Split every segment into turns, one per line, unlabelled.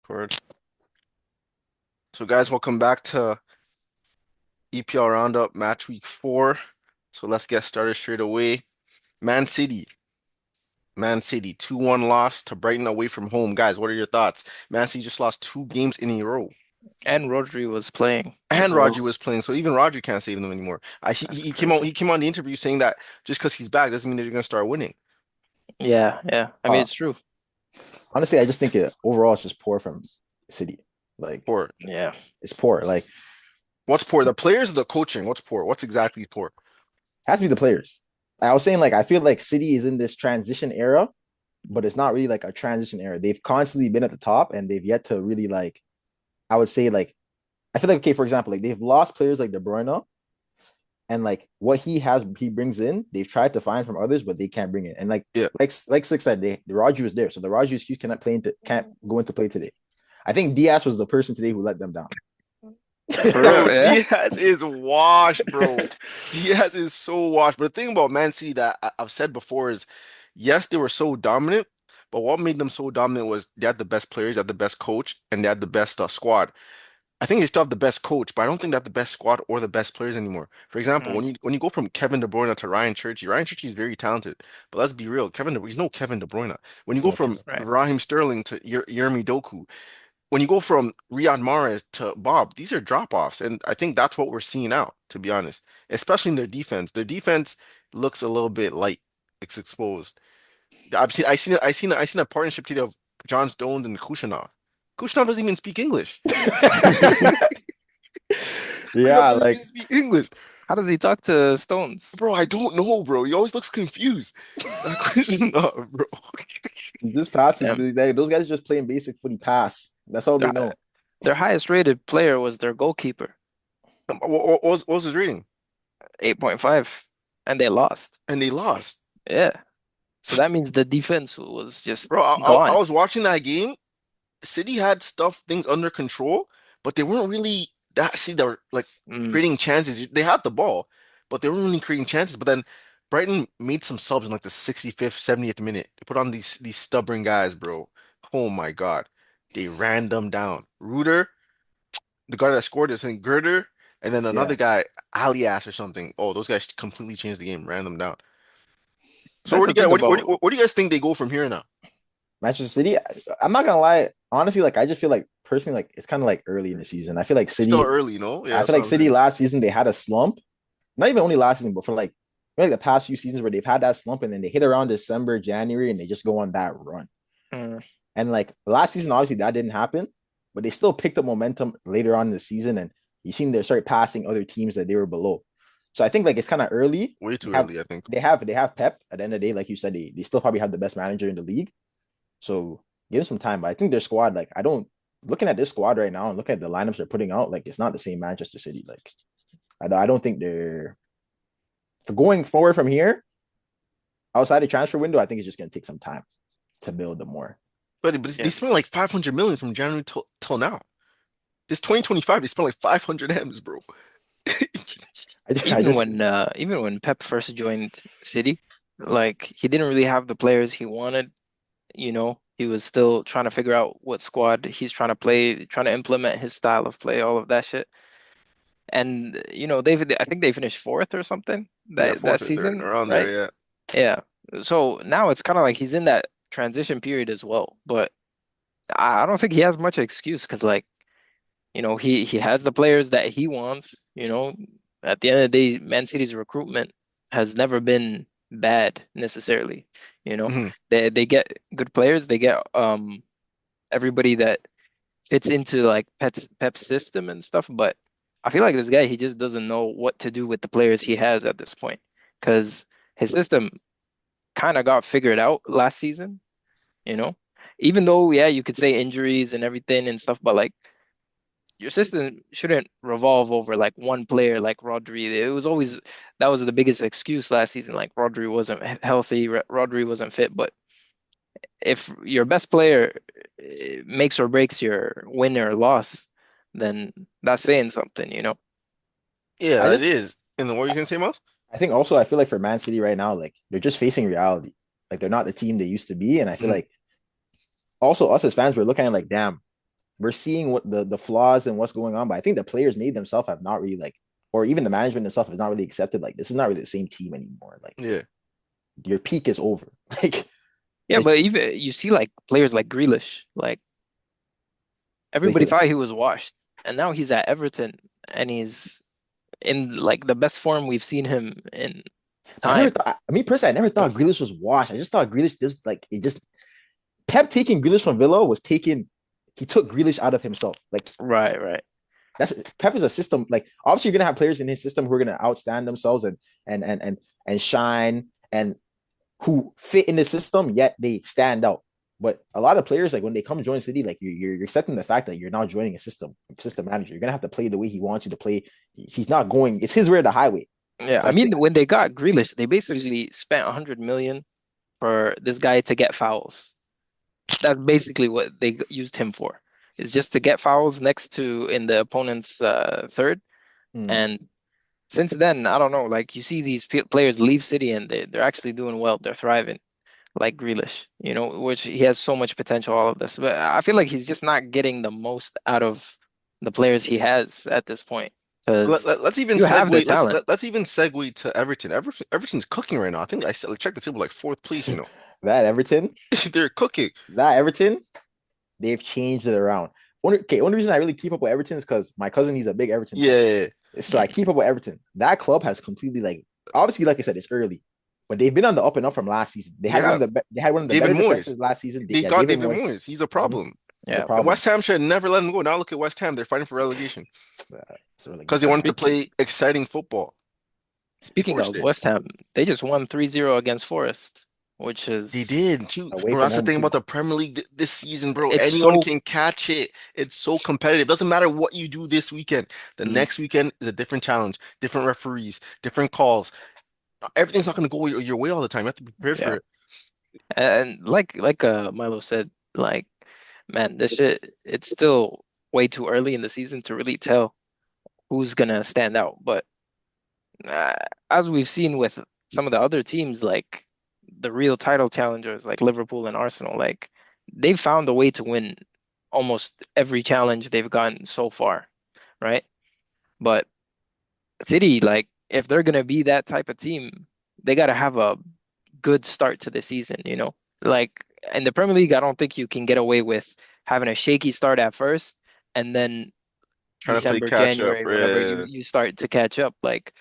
Word. So, guys, welcome back to EPL Roundup Match Week 4. So, let's get started straight away. Man City. Man City, 2-1 loss to Brighton away from home. Guys, what are your thoughts? Man City just lost 2 games in a row.
And Rodri was playing
And
as
Rodri
well.
was playing, so even Rodri can't save them anymore. I see
That's
he came out
crazy.
he came on the interview saying that just because he's back doesn't mean that you're gonna start winning.
Yeah, yeah. I mean,
Uh,
it's true.
Honestly, I just think overall it's just poor from City. Like
Poor.
Yeah.
it's poor. Like
What's poor? The players or the coaching? What's poor? What's exactly poor?
has to be the players. I was saying like I feel like City is in this transition era, but it's not really like a transition era. They've constantly been at the top and they've yet to really like I would say like I feel like okay, for example, like they've lost players like De Bruyne and like what he brings in, they've tried to find from others, but they can't bring it. And
Yeah.
like Six said, the Raju is there, so the Raju excuse can't go into play today. I think Diaz was the person today who let them down.
For real,
Yo,
yeah.
Diaz is washed, bro. Diaz is so washed. But the thing about Man City that I've said before is, yes, they were so dominant, but what made them so dominant was they had the best players, they had the best coach, and they had the best squad. I think they still have the best coach, but I don't think they have the best squad or the best players anymore. For example,
Mm,
when you go from Kevin De Bruyne to Ryan Churchy is very talented, but let's be real, he's no Kevin De Bruyne. When you go from
right.
Raheem Sterling to Yeremy Doku, when you go from Riyad Mahrez to Bob, these are drop-offs, and I think that's what we're seeing out, to be honest. Especially in their defense. Their defense looks a little bit light. It's exposed. I seen a partnership today of John Stones and Kushanov. Kushanov doesn't even speak English. Kushanov
Yeah,
doesn't
like
even speak English.
How does he talk to Stones?
Bro, I don't know, bro. He always looks confused. Kushanov, bro.
just passes.
Um,
Those guys just playing basic footy pass. That's all they
their,
know.
their highest rated player was their goalkeeper,
What was his rating?
8.5, and they lost.
And they lost.
Yeah. So that means the defense was just
Bro, I
gone.
was watching that game. City had things under control, but they weren't really that. See, they were like
Mm,
creating chances. They had the ball, but they weren't really creating chances. But then Brighton made some subs in like the 65th, 70th minute. They put on these stubborn guys, bro. Oh my God. They ran them down. Reuter, the guy that scored this, and Girder, and then another
Yeah,
guy, Alias or something. Oh, those guys completely changed the game, ran them down. So
that's
where do
the
you guys,
thing about.
where do you guys think they go from here now?
Manchester City. I'm not gonna lie. Honestly, like I just feel like personally, like it's kind of like early in the season. I feel like
Still
City.
early, no? Yeah,
I
that's
feel
what
like
I'm
City
saying.
last season they had a slump. Not even only last season, but for like the past few seasons where they've had that slump and then they hit around December, January, and they just go on that run.
Mm,
And like last season, obviously that didn't happen, but they still picked up momentum later on in the season, and you seen they start passing other teams that they were below. So I think like it's kind of early.
Way
They
too
have
early, I think.
they have Pep at the end of the day, like you said, they still probably have the best manager in the league. So give them some time. But I think their squad, like I don't looking at this squad right now and looking at the lineups they're putting out, like it's not the same Manchester City. Like I don't think they're for going forward from here outside the transfer window. I think it's just going to take some time to build them more.
But they
yeah.
spent like 500 million from January till now. This 2025, they spent like 500 M's, bro.
I just
Even when Pep first joined City, like he didn't really have the players he wanted. He was still trying to figure out what squad he's trying to play, trying to implement his style of play, all of that shit. And I think they finished fourth or something
Yeah,
that
fourth or third,
season,
around there,
right?
yeah.
Yeah. So now it's kind of like he's in that transition period as well. But I don't think he has much excuse because he has the players that he wants. At the end of the day, Man City's recruitment has never been bad necessarily. You know,
hmm
they get good players. They get everybody that fits into like Pep's system and stuff. But I feel like this guy, he just doesn't know what to do with the players he has at this point because his system kind of got figured out last season. You know, even though yeah, you could say injuries and everything and stuff, but like your system shouldn't revolve over like one player like Rodri. It was always that was the biggest excuse last season. Like Rodri wasn't healthy, Rodri wasn't fit. But if your best player makes or breaks your win or loss, then that's saying something.
I
Yeah, it
just
is. And then what you can say, Mouse?
I think also I feel like for Man City right now, like they're just facing reality. Like they're not the team they used to be, and I feel
Mhm.
like also us as fans we're looking at like damn. we're seeing what the flaws and what's going on. But I think the players made themselves have not really like, or even the management themselves has not really accepted like this is not really the same team anymore. Like
Yeah.
your peak is over. Like
Yeah,
it's
but even you see like players like Grealish, like
like
everybody thought he was washed, and now he's at Everton and he's in like the best form we've seen him in
but I never
time.
thought. I mean, personally, I never thought Grealish was washed. I just thought Grealish just like it just Pep taking Grealish from Villa was taking. He took Grealish out of himself. Like
Right, right.
that's Pep is a system. Like obviously, you're gonna have players in his system who are gonna outstand themselves and shine and who fit in the system, yet they stand out. But a lot of players, like when they come join City, like you're accepting the fact that you're now joining a system manager. You're gonna have to play the way he wants you to play. He's not going. It's his way or the highway.
Yeah,
So
I
I
mean
think
when they got Grealish, they basically spent 100 million for this guy to get fouls. That's basically what they used him for. Is just to get fouls next to in the opponent's third.
mm,
And since then, I don't know. Like you see these players leave City and they're actually doing well. They're thriving, like Grealish, which he has so much potential. All of this, but I feel like he's just not getting the most out of the players he has at this point because
Let's even
you have the
segue.
talent.
Let's even segue to Everton. Everton's cooking right now. I think checked the table like fourth place.
that Everton,
They're cooking.
that Everton, they've changed it around. Only reason I really keep up with Everton is because my cousin, he's a big Everton fan.
Yeah,
So I
Mm,
keep up with Everton. That club has completely like obviously, like I said, it's early, but they've been on the up and up from last season.
yeah.
They had one of the
David
better
Moyes.
defenses last season.
They
Yeah,
got
David
David
Moyes.
Moyes. He's a
Mhm.
problem.
He's a
yeah.
And
problem.
West Ham should never let him go. Now look at West Ham. They're fighting for relegation
It's a
because they
relegation.
wanted to
Speaking
play exciting football. They
speaking
forced
of
it.
West Ham, they just won 3-0 against Forest, which
They
is
did too,
Away
bro.
from
That's the
home
thing
too.
about the Premier League this season, bro.
it's
Anyone
so
can catch it. It's so competitive. Doesn't matter what you do this weekend. The
mm,
next weekend is a different challenge, different referees, different calls. Everything's not going to go your way all the time. You have to be prepared for
yeah.
it.
And like Milo said, like man, this shit it's still way too early in the season to really tell who's gonna stand out. But uh, as we've seen with some of the other teams, like the real title challengers, like Liverpool and Arsenal, like they've found a way to win almost every challenge they've gotten so far, right? But City, like if they're gonna be that type of team, they gotta have a good start to the season. Like in the Premier League, I don't think you can get away with having a shaky start at first and then
Trying to play
December,
catch up.
January, whenever you
Yeah.
you start to catch up. Like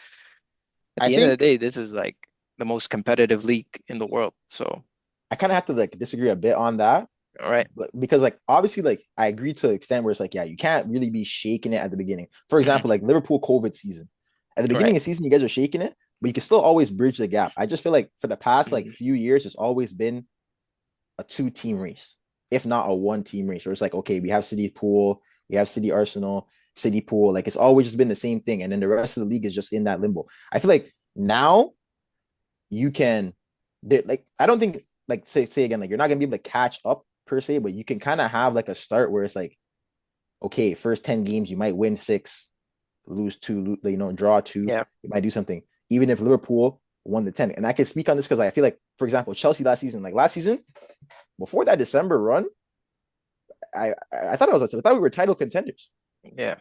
at
I
the end of the
think
day, this is like the most competitive league in the world. So,
I kind of have to like disagree a bit on that,
all right.
but because like obviously like I agree to an extent where it's like yeah you can't really be shaking it at the beginning. For
Mhm.
example, like Liverpool COVID season. At the beginning
Right.
of the season, you guys are shaking it, but you can still always bridge the gap. I just feel like for the past like
Mhm.
few years, it's always been a two-team race, if not a one-team race, where it's like, okay, we have City Pool, we have City Arsenal, City Pool. Like it's always just been the same thing. And then the rest of the league is just in that limbo. I feel like now you can like I don't think like say again, like you're not gonna be able to catch up per se, but you can kind of have like a start where it's like, okay, first 10 games, you might win six, lose two, draw two,
Yeah.
you might do something. Even if Liverpool won the 10. And I can speak on this because I feel like, for example, Chelsea last season, before that December run, I thought I thought we were title contenders.
Yeah.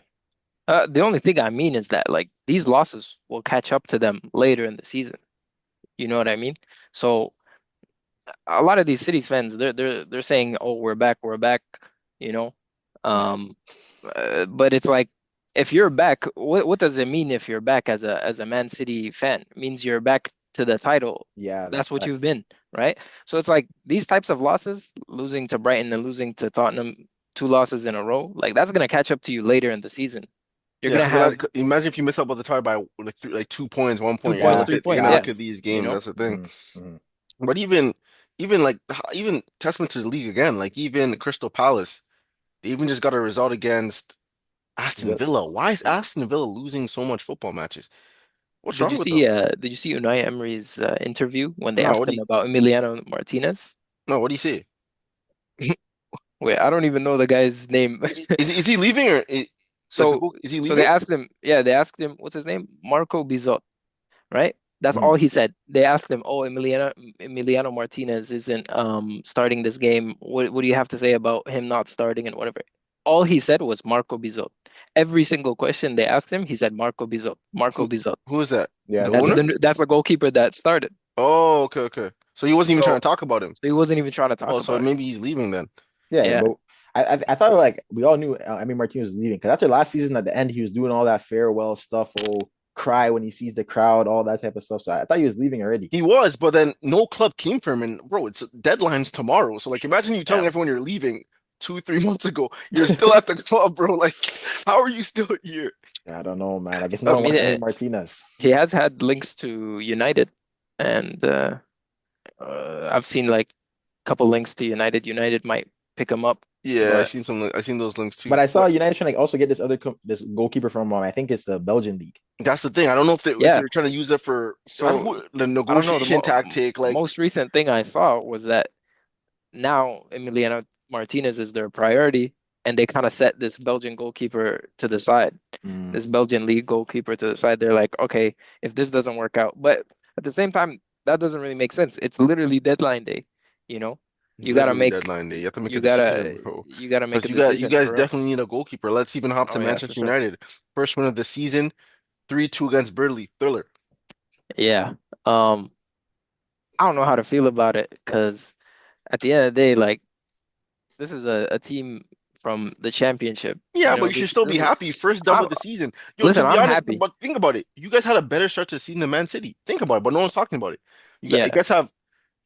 The only thing I mean is that like these losses will catch up to them later in the season. You know what I mean? So a lot of these Cities fans, they're saying, "Oh, we're back," you know.
Yeah,
Um, but it's like if you're back, what does it mean if you're back as a Man City fan? It means you're back to the title.
yeah,
That's
that's
what you've
facts.
been, right? So it's like these types of losses, losing to Brighton and losing to Tottenham, two losses in a row, like that's gonna catch up to you later in the season. You're
Yeah,
gonna have
imagine if you miss out by the tie by like 2 points, one
two
point. You're gonna
points,
Yeah,
look
three
at you're
points,
gonna
yeah.
look at
facts.
these
You
games.
know?
That's the thing.
Mm-hmm, mm-hmm.
But even like even testament to the league again. Like even Crystal Palace, they even just got a result against Aston Villa. Why is Aston Villa losing so much football matches? What's
Did you
wrong with them?
see did you see Unai Emery's interview when they
No,
asked him about Emiliano Martinez?
what do you say?
Wait, I don't even know the guy's name.
Is he leaving or like
So
is he
so they
leaving?
asked him, yeah, they asked him what's his name? Marco Bizot, right? That's all
Mm-hmm.
he said. They asked him, "Oh, Emiliano Martinez isn't starting this game. What do you have to say about him not starting and whatever?" all he said was Marco Bizot. Every single question they asked him, he said Marco Bizot, Marco
Who
Bizot.
who is that?
Yeah,
The
who is
owner?
it?
That's the goalkeeper that started.
Oh, okay, okay. So he wasn't even trying
So
to talk about him.
he wasn't even trying to
Oh,
talk
so
about it.
maybe he's leaving then.
Yeah,
Yeah.
but I thought like we all knew I mean Martinez was leaving because after last season at the end he was doing all that farewell stuff, oh cry when he sees the crowd, all that type of stuff. So I thought he was leaving already.
He was, but then no club came for him. And bro, it's deadlines tomorrow. So like imagine you
Yeah.
telling everyone you're leaving 2, 3 months ago. You're still at the club, bro. Like, how are you still here?
I don't know, man. I guess no
I
one
mean,
wants any Martinez.
he has had links to United, and I've seen like a couple links to United. United might pick him up,
Yeah,
but
I seen those links
But
too.
I saw
But
United trying to like, also get this other this goalkeeper from I think it's the Belgian league.
that's the thing. I don't know if
yeah.
they're trying to use it for I don't
So
know, the
I don't know. The
negotiation tactic. Like,
most recent thing I saw was that now Emiliano Martinez is their priority, and they kind of set this Belgian goalkeeper to the side,
Mm,
this Belgian league goalkeeper to the side. They're like, okay, if this doesn't work out, but at the same time, that doesn't really make sense. It's literally deadline day, you know. You gotta
literally
make
deadline day. You have to make a
you
decision,
gotta
bro.
you gotta make a
Because you
decision
guys
for real.
definitely need a goalkeeper. Let's even hop to
Oh yeah, for
Manchester
sure.
United. First win of the season, 3-2 against Burnley. Thriller.
Yeah. Um, I don't know how to feel about it because at the end of the day, like this is a team from the championship.
Yeah,
You
but
know,
you should still be
this is
happy. First dub
I'm
of the season. Yo, to
listen,
be
I'm
honest,
happy.
but think about it. You guys had a better start to the season than Man City. Think about it, but no one's talking about it. You
Yeah,
guys have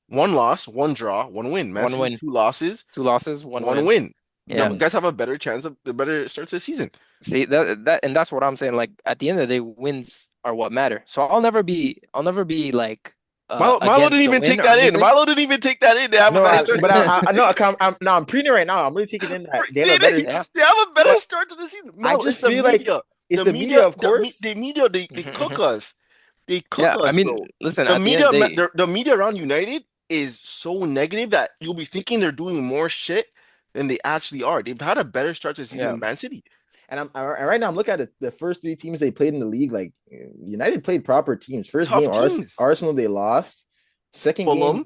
one loss, one draw, one win. Man
one
City,
win,
two losses,
two losses, one
one
win.
win. You
Yeah.
mm.
guys have a better chance of the better start to the season.
See that and that's what I'm saying. Like at the end of the day, wins are what matter. So I'll never be like
Milo
against
didn't
the
even
win
take
or
that in.
anything.
Milo didn't even take that in. They have a
No,
better start.
but I no, I'm preaching right now. I'm really taking in that they have a better.
Yeah.
They have a better
But
start to the season.
I
Milo, it's
just
the
feel like
media.
it's
The
the
media,
media, of course.
the media, they
Mhm,
cook
mhm.
us. They cook
Yeah, I
us,
mean,
bro.
listen,
The
at the end of
media,
the day,
the media around United is so negative that you'll be thinking they're doing more shit than they actually are. They've had a better start to the season
yeah.
than Man City.
And right now I'm looking at the first three teams they played in the league. Like United played proper teams. First
Tough
game,
teams.
Arsenal they lost. Second game
Fulham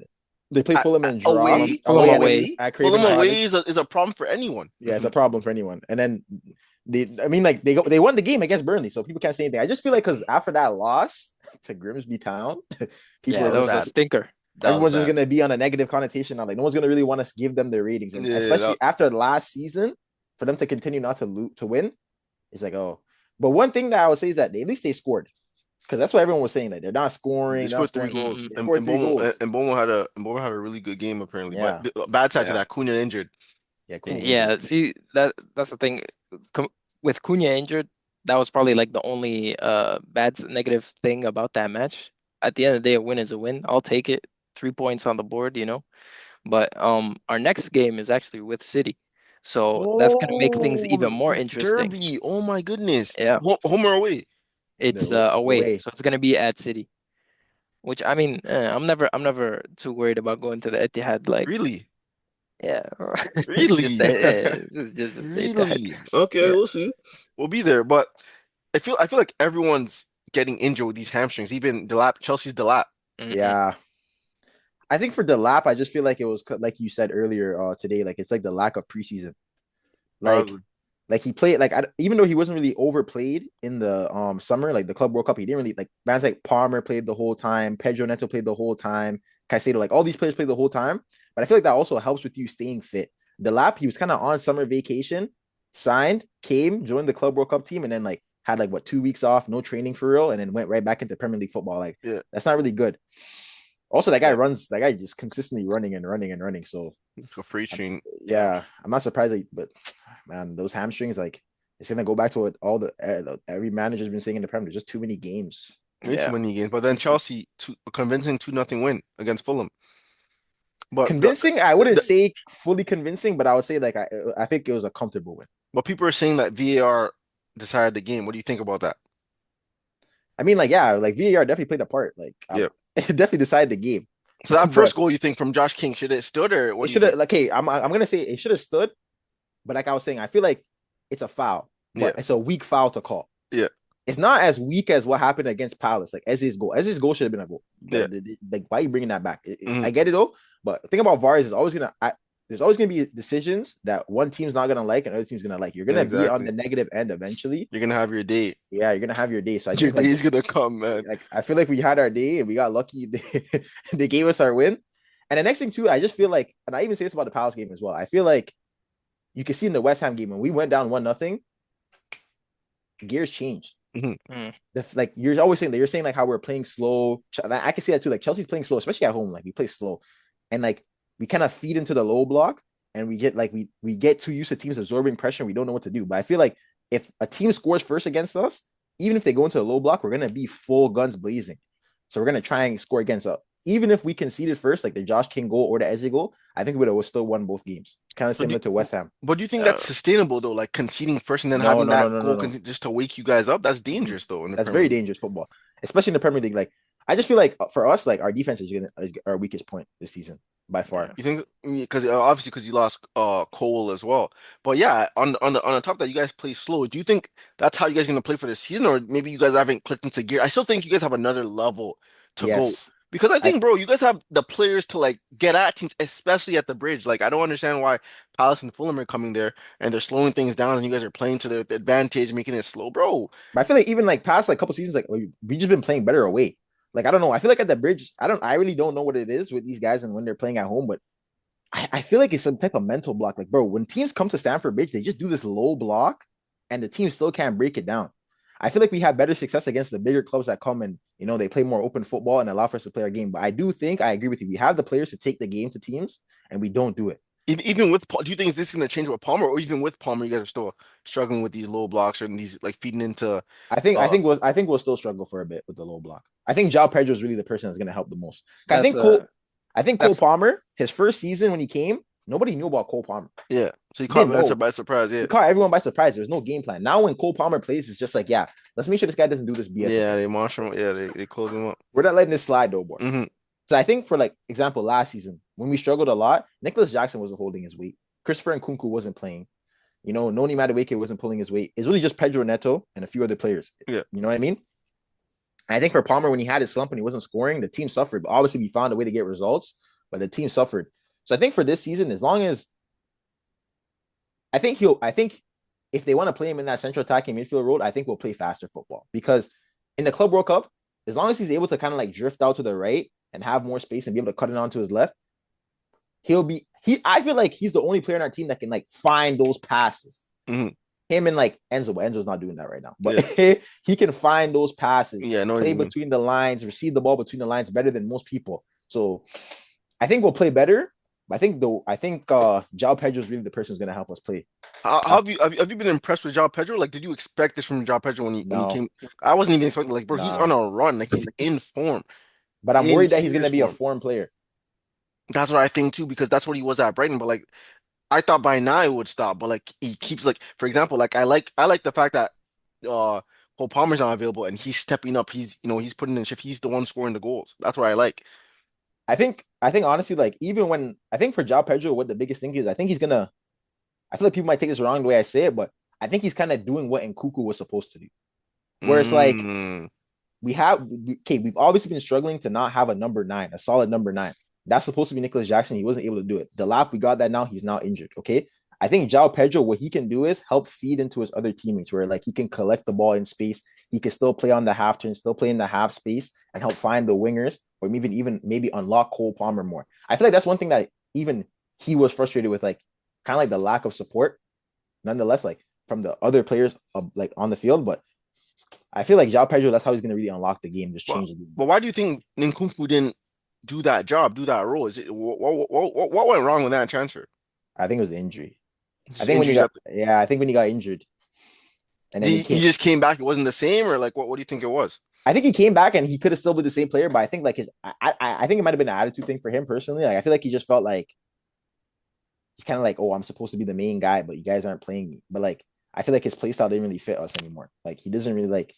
they played Fulham and draw
Fulham
away
away.
away.
at
Fulham
Craven
away
Cottage.
is a problem for anyone.
Yeah, it's
Hmm.
a problem for anyone. And then I mean, like they won the game against Burnley, so people can't say anything. I just feel like because after that loss to Grimsby Town, people
Yeah,
That
are
that
was
was a
just
bad.
stinker.
That was
everyone's just
bad.
gonna be on a negative connotation now. Like no one's gonna really want to give them their ratings, and
Yeah,
especially after last season, for them to continue not to win, it's like oh. But one thing that I would say is that at least they scored because that's what everyone was saying. Like they're
they
not
scored three
scoring goals.
goals,
Hmm.
They scored three goals.
And Bomo had a really good game apparently. But
Yeah,
the bad side to
Yeah.
that, Cunha injured.
yeah, Cunha injured.
Yeah, see that's the thing. Com with Cunha injured, that was probably like the only negative thing about that match. At the end of the day, a win is a win. I'll take it. 3 points on the board, you know. But our next game is actually with City. So that's gonna make things even
Oh,
more interesting.
Derby. Oh my goodness.
Yeah,
Home or away?
it's
The
away.
way.
So it's gonna be at City. Which I mean, I'm never too worried about going to the Etihad. Like,
Really?
yeah, just
Really?
just the Etihad.
Really? Okay,
Yeah.
we'll see. We'll be there. But I feel like everyone's getting injured with these hamstrings. Even Delap, Chelsea's Delap.
Mm-mm.
Yeah, I think for the lap, I just feel like it was like you said earlier today. Like it's like the lack of preseason. Like
Probably.
like he played like even though he wasn't really overplayed in the summer, like the Club World Cup, he didn't really like bands like Palmer played the whole time, Pedro Neto played the whole time, Caicedo, like all these players played the whole time. But I feel like that also helps with you staying fit. The lap, he was kind of on summer vacation, signed, came, joined the Club World Cup team, and then like had like what 2 weeks off, no training for real, and then went right back into Premier League football. Like
Yeah.
that's not really good. Also, that guy
Yeah.
runs. That guy just consistently running and running and running. So,
A freight train. Yeah.
yeah, I'm not surprised. But man, those hamstrings, like, it's gonna go back to what all the every manager's been saying in the Premier. There's just too many games.
Way too
Yeah.
many games. But then Chelsea, a convincing 2-0 win against Fulham. But
Convincing, I wouldn't
the,
say fully convincing, but I would say like I think it was a comfortable win.
but people are saying that VAR decided the game. What do you think about that?
I mean, like, yeah, like VAR definitely played a part. Like,
Yeah.
it definitely decided the game.
So that
But
first goal you think from Josh King, should it stood or what
it
do you
should have
think?
like, hey, I'm gonna say it should have stood. But like I was saying, I feel like it's a foul,
Yeah.
but it's a weak foul to call.
Yeah.
It's not as weak as what happened against Palace. Like Eze's goal. Eze's goal should have been a goal.
Yeah.
Like, why are you bringing that back?
Mhm.
I get it though, but the thing about VAR is it's always gonna. there's always gonna be decisions that one team's not gonna like and other team's gonna like. You're
Yeah,
gonna be on
exactly.
the negative end eventually.
You're gonna have your day.
Yeah, you're gonna have your day. So I
Your
think like
day's gonna come, man.
I feel like we had our day and we got lucky. They gave us our win. And the next thing too, I just feel like, and I even say this about the Palace game as well. I feel like you can see in the West Ham game when we went down 1-0, gears changed.
Mhm.
Mm.
Like you're always saying that you're saying like how we're playing slow. I can see that too. Like Chelsea's playing slow, especially at home. Like we play slow, and like we kind of feed into the low block, and we get like we get too used to teams absorbing pressure. And we don't know what to do. But I feel like if a team scores first against us, even if they go into the low block, we're gonna be full guns blazing. So we're gonna try and score against us. Even if we conceded first, like the Josh King goal or the Eze goal, I think we would have still won both games. Kind of
But do,
similar to West Ham.
but do you think that's
Uh,
sustainable though? Like conceding first and then
No,
having
no, no,
that
no, no,
goal
no.
just to wake you guys up? That's dangerous though in the
That's
Premier
very
League.
dangerous football, especially in the Premier League. Like I just feel like for us, like our defense is our weakest point this season by far.
You think because obviously because you lost Cole as well. But yeah, on the top that you guys play slow. Do you think that's how you guys gonna play for the season, or maybe you guys haven't clicked into gear? I still think you guys have another level to go
Yes,
because I
I
think, bro, you guys have the players to like get at teams, especially at the bridge. Like I don't understand why Palace and Fulham are coming there and they're slowing things down, and you guys are playing to their advantage, making it slow, bro.
but I feel like even like past like couple seasons, like we just been playing better away. Like I don't know. I feel like at the bridge, I really don't know what it is with these guys and when they're playing at home, but I feel like it's some type of mental block. Like, bro, when teams come to Stamford Bridge, they just do this low block and the team still can't break it down. I feel like we have better success against the bigger clubs that come and, they play more open football and allow for us to play our game. But I do think I agree with you. We have the players to take the game to teams and we don't do it.
Even with do you think this is gonna change with Palmer, or even with Palmer, you guys are still struggling with these low blocks and these like feeding into uh
I think we'll still struggle for a bit with the low block. I think Jao Pedro is really the person that's going to help the most.
that's a
I think Cole
that's
Palmer, his first season when he came, nobody knew about Cole Palmer.
yeah. So you
We
caught
didn't
me
know.
by surprise, yeah.
We caught everyone by surprise. There's no game plan. Now when Cole Palmer plays, it's just like, yeah, let's make sure this guy doesn't do this BS
Yeah,
again.
they march him. Yeah, they close him up.
We're not letting this slide though, boy.
Hmm.
So I think for like example, last season when we struggled a lot, Nicholas Jackson wasn't holding his weight. Christopher Nkunku wasn't playing. Noni Madueke wasn't pulling his weight. It's really just Pedro Neto and a few other players.
Yeah.
You know what I mean? I think for Palmer, when he had his slump and he wasn't scoring, the team suffered. But obviously, we found a way to get results, but the team suffered. So I think for this season, as long as I think if they want to play him in that central attacking midfield role, I think we'll play faster football because in the Club World Cup, as long as he's able to kind of like drift out to the right and have more space and be able to cut it onto his left, he'll be he. I feel like he's the only player in our team that can like find those passes.
Hmm.
Him and like Enzo, but Enzo's not doing that right now. But
Yeah.
he can find those passes,
Yeah, I know what
play
you mean.
between the lines, receive the ball between the lines better than most people. So I think we'll play better. But I think Jao Pedro is really the person who's gonna help us play.
How have you been impressed with João Pedro? Like, did you expect this from João Pedro when he
No,
came? I wasn't even expecting. Like, bro, he's on
nah.
a run. Like, he's in form,
But I'm
in
worried that he's
serious
gonna be a
form.
foreign player.
That's what I think too, because that's what he was at Brighton. But like, I thought by now it would stop. But like, he keeps like, for example, like I like the fact that Cole Palmer's not available and he's stepping up. He's putting in shift. He's the one scoring the goals. That's what I like.
I think honestly, like even when I think for Jao Pedro, what the biggest thing is, I think he's gonna. I feel like people might take this wrong the way I say it, but I think he's kind of doing what Nkuku was supposed to do. Where it's like
Mm,
we've obviously been struggling to not have a number nine, a solid number nine. That's supposed to be Nicholas Jackson. He wasn't able to do it. The lap we got that now, he's now injured. Okay. I think Jao Pedro, what he can do is help feed into his other teammates where like he can collect the ball in space. He can still play on the half turn, still play in the half space and help find the wingers or even maybe unlock Cole Palmer more. I feel like that's one thing that even he was frustrated with, like kind of like the lack of support, nonetheless, like from the other players like on the field. But I feel like Jao Pedro, that's how he's gonna really unlock the game, just
but
change the game.
but why do you think Nkunku didn't do that job, do that role? Is it what went wrong with that transfer?
I think it was the injury. I
Just
think when he
injuries
got
at
yeah, I think when he got injured and then he
he
came.
just came back. It wasn't the same, or like what do you think it was?
I think he came back and he could have still been the same player, but I think like I think it might have been an attitude thing for him personally. Like I feel like he just felt like he's kind of like, oh, I'm supposed to be the main guy, but you guys aren't playing me. But like I feel like his play style didn't really fit us anymore. Like he doesn't really like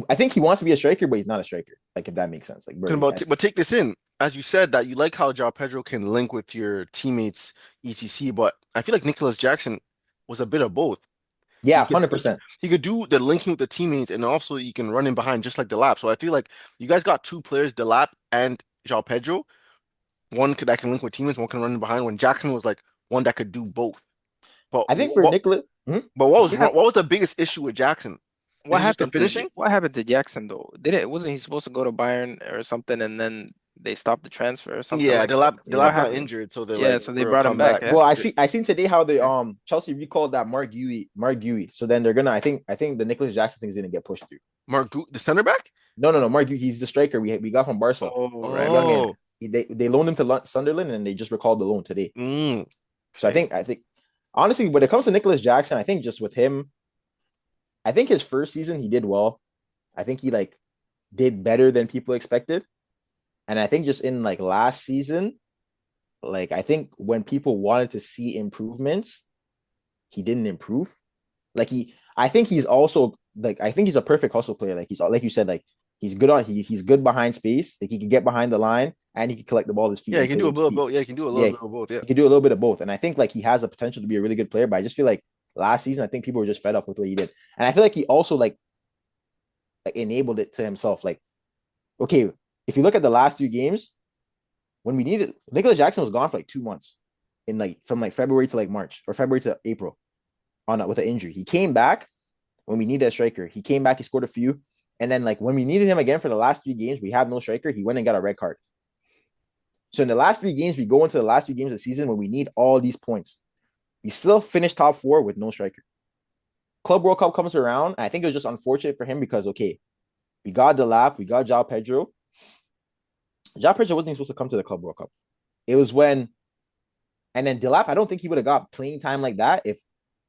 I think he wants to be a striker, but he's not a striker. Like if that makes sense. Like bro,
But take this in. As you said that you like how João Pedro can link with your teammates ECC, but I feel like Nicholas Jackson was a bit of both.
yeah,
He
one
could
hundred percent.
he could do the linking with the teammates and also you can run in behind just like the lap. So I feel like you guys got two players, the lap and João Pedro. one could that can link with teammates, one can run in behind. When Jackson was like one that could do both. But
I think for Nicholas,
What happened?
what was the biggest issue with Jackson? Is
What
it just the
happened to
finishing?
what happened to Jackson though? Did it wasn't he supposed to go to Bayern or something and then they stopped the transfer or something
Yeah,
like that?
Delap
What
yeah.
got
happened?
injured, so they're
Yeah,
like,
so they
bro,
brought him
come
back,
back.
yeah?
Well, I seen today how the Chelsea recalled that Mark Guehi. So then they're gonna I think the Nicholas Jackson thing is gonna get pushed through.
Margu the center back?
No, Mark Guehi, he's the striker we got from Barca.
Oh, right,
Young
right.
and
Oh,
they loaned him to Sunderland and they just recalled the loan today.
mm,
So
okay.
I think honestly, when it comes to Nicholas Jackson, I think just with him, I think his first season he did well. I think he like did better than people expected. And I think just in like last season, like I think when people wanted to see improvements, he didn't improve. Like I think he's also like I think he's a perfect hustle player. Like he's like you said, like he's good behind space. Like he can get behind the line and he can collect the ball with his feet
Yeah, he
and
can
play
do a
with his
little
feet.
both. Yeah, he can do a little
Yeah,
bit of both. Yeah.
he can do a little bit of both. And I think like he has the potential to be a really good player. But I just feel like last season I think people were just fed up with what he did, and I feel like he also like enabled it to himself. Like okay, if you look at the last 3 games, when we needed Nicholas Jackson was gone for like 2 months in like from like February to like March or February to April on with an injury. He came back when we needed a striker. He came back, he scored a few. And then like when we needed him again for the last 3 games, we have no striker. He went and got a red card. So in the last 3 games, we go into the last 3 games of the season when we need all these points. We still finished top 4 with no striker. Club World Cup comes around. And I think it was just unfortunate for him because okay, we got Delap, we got Jao Pedro. Jao Pedro wasn't even supposed to come to the Club World Cup. It was when and then Delap, I don't think he would have got playing time like that if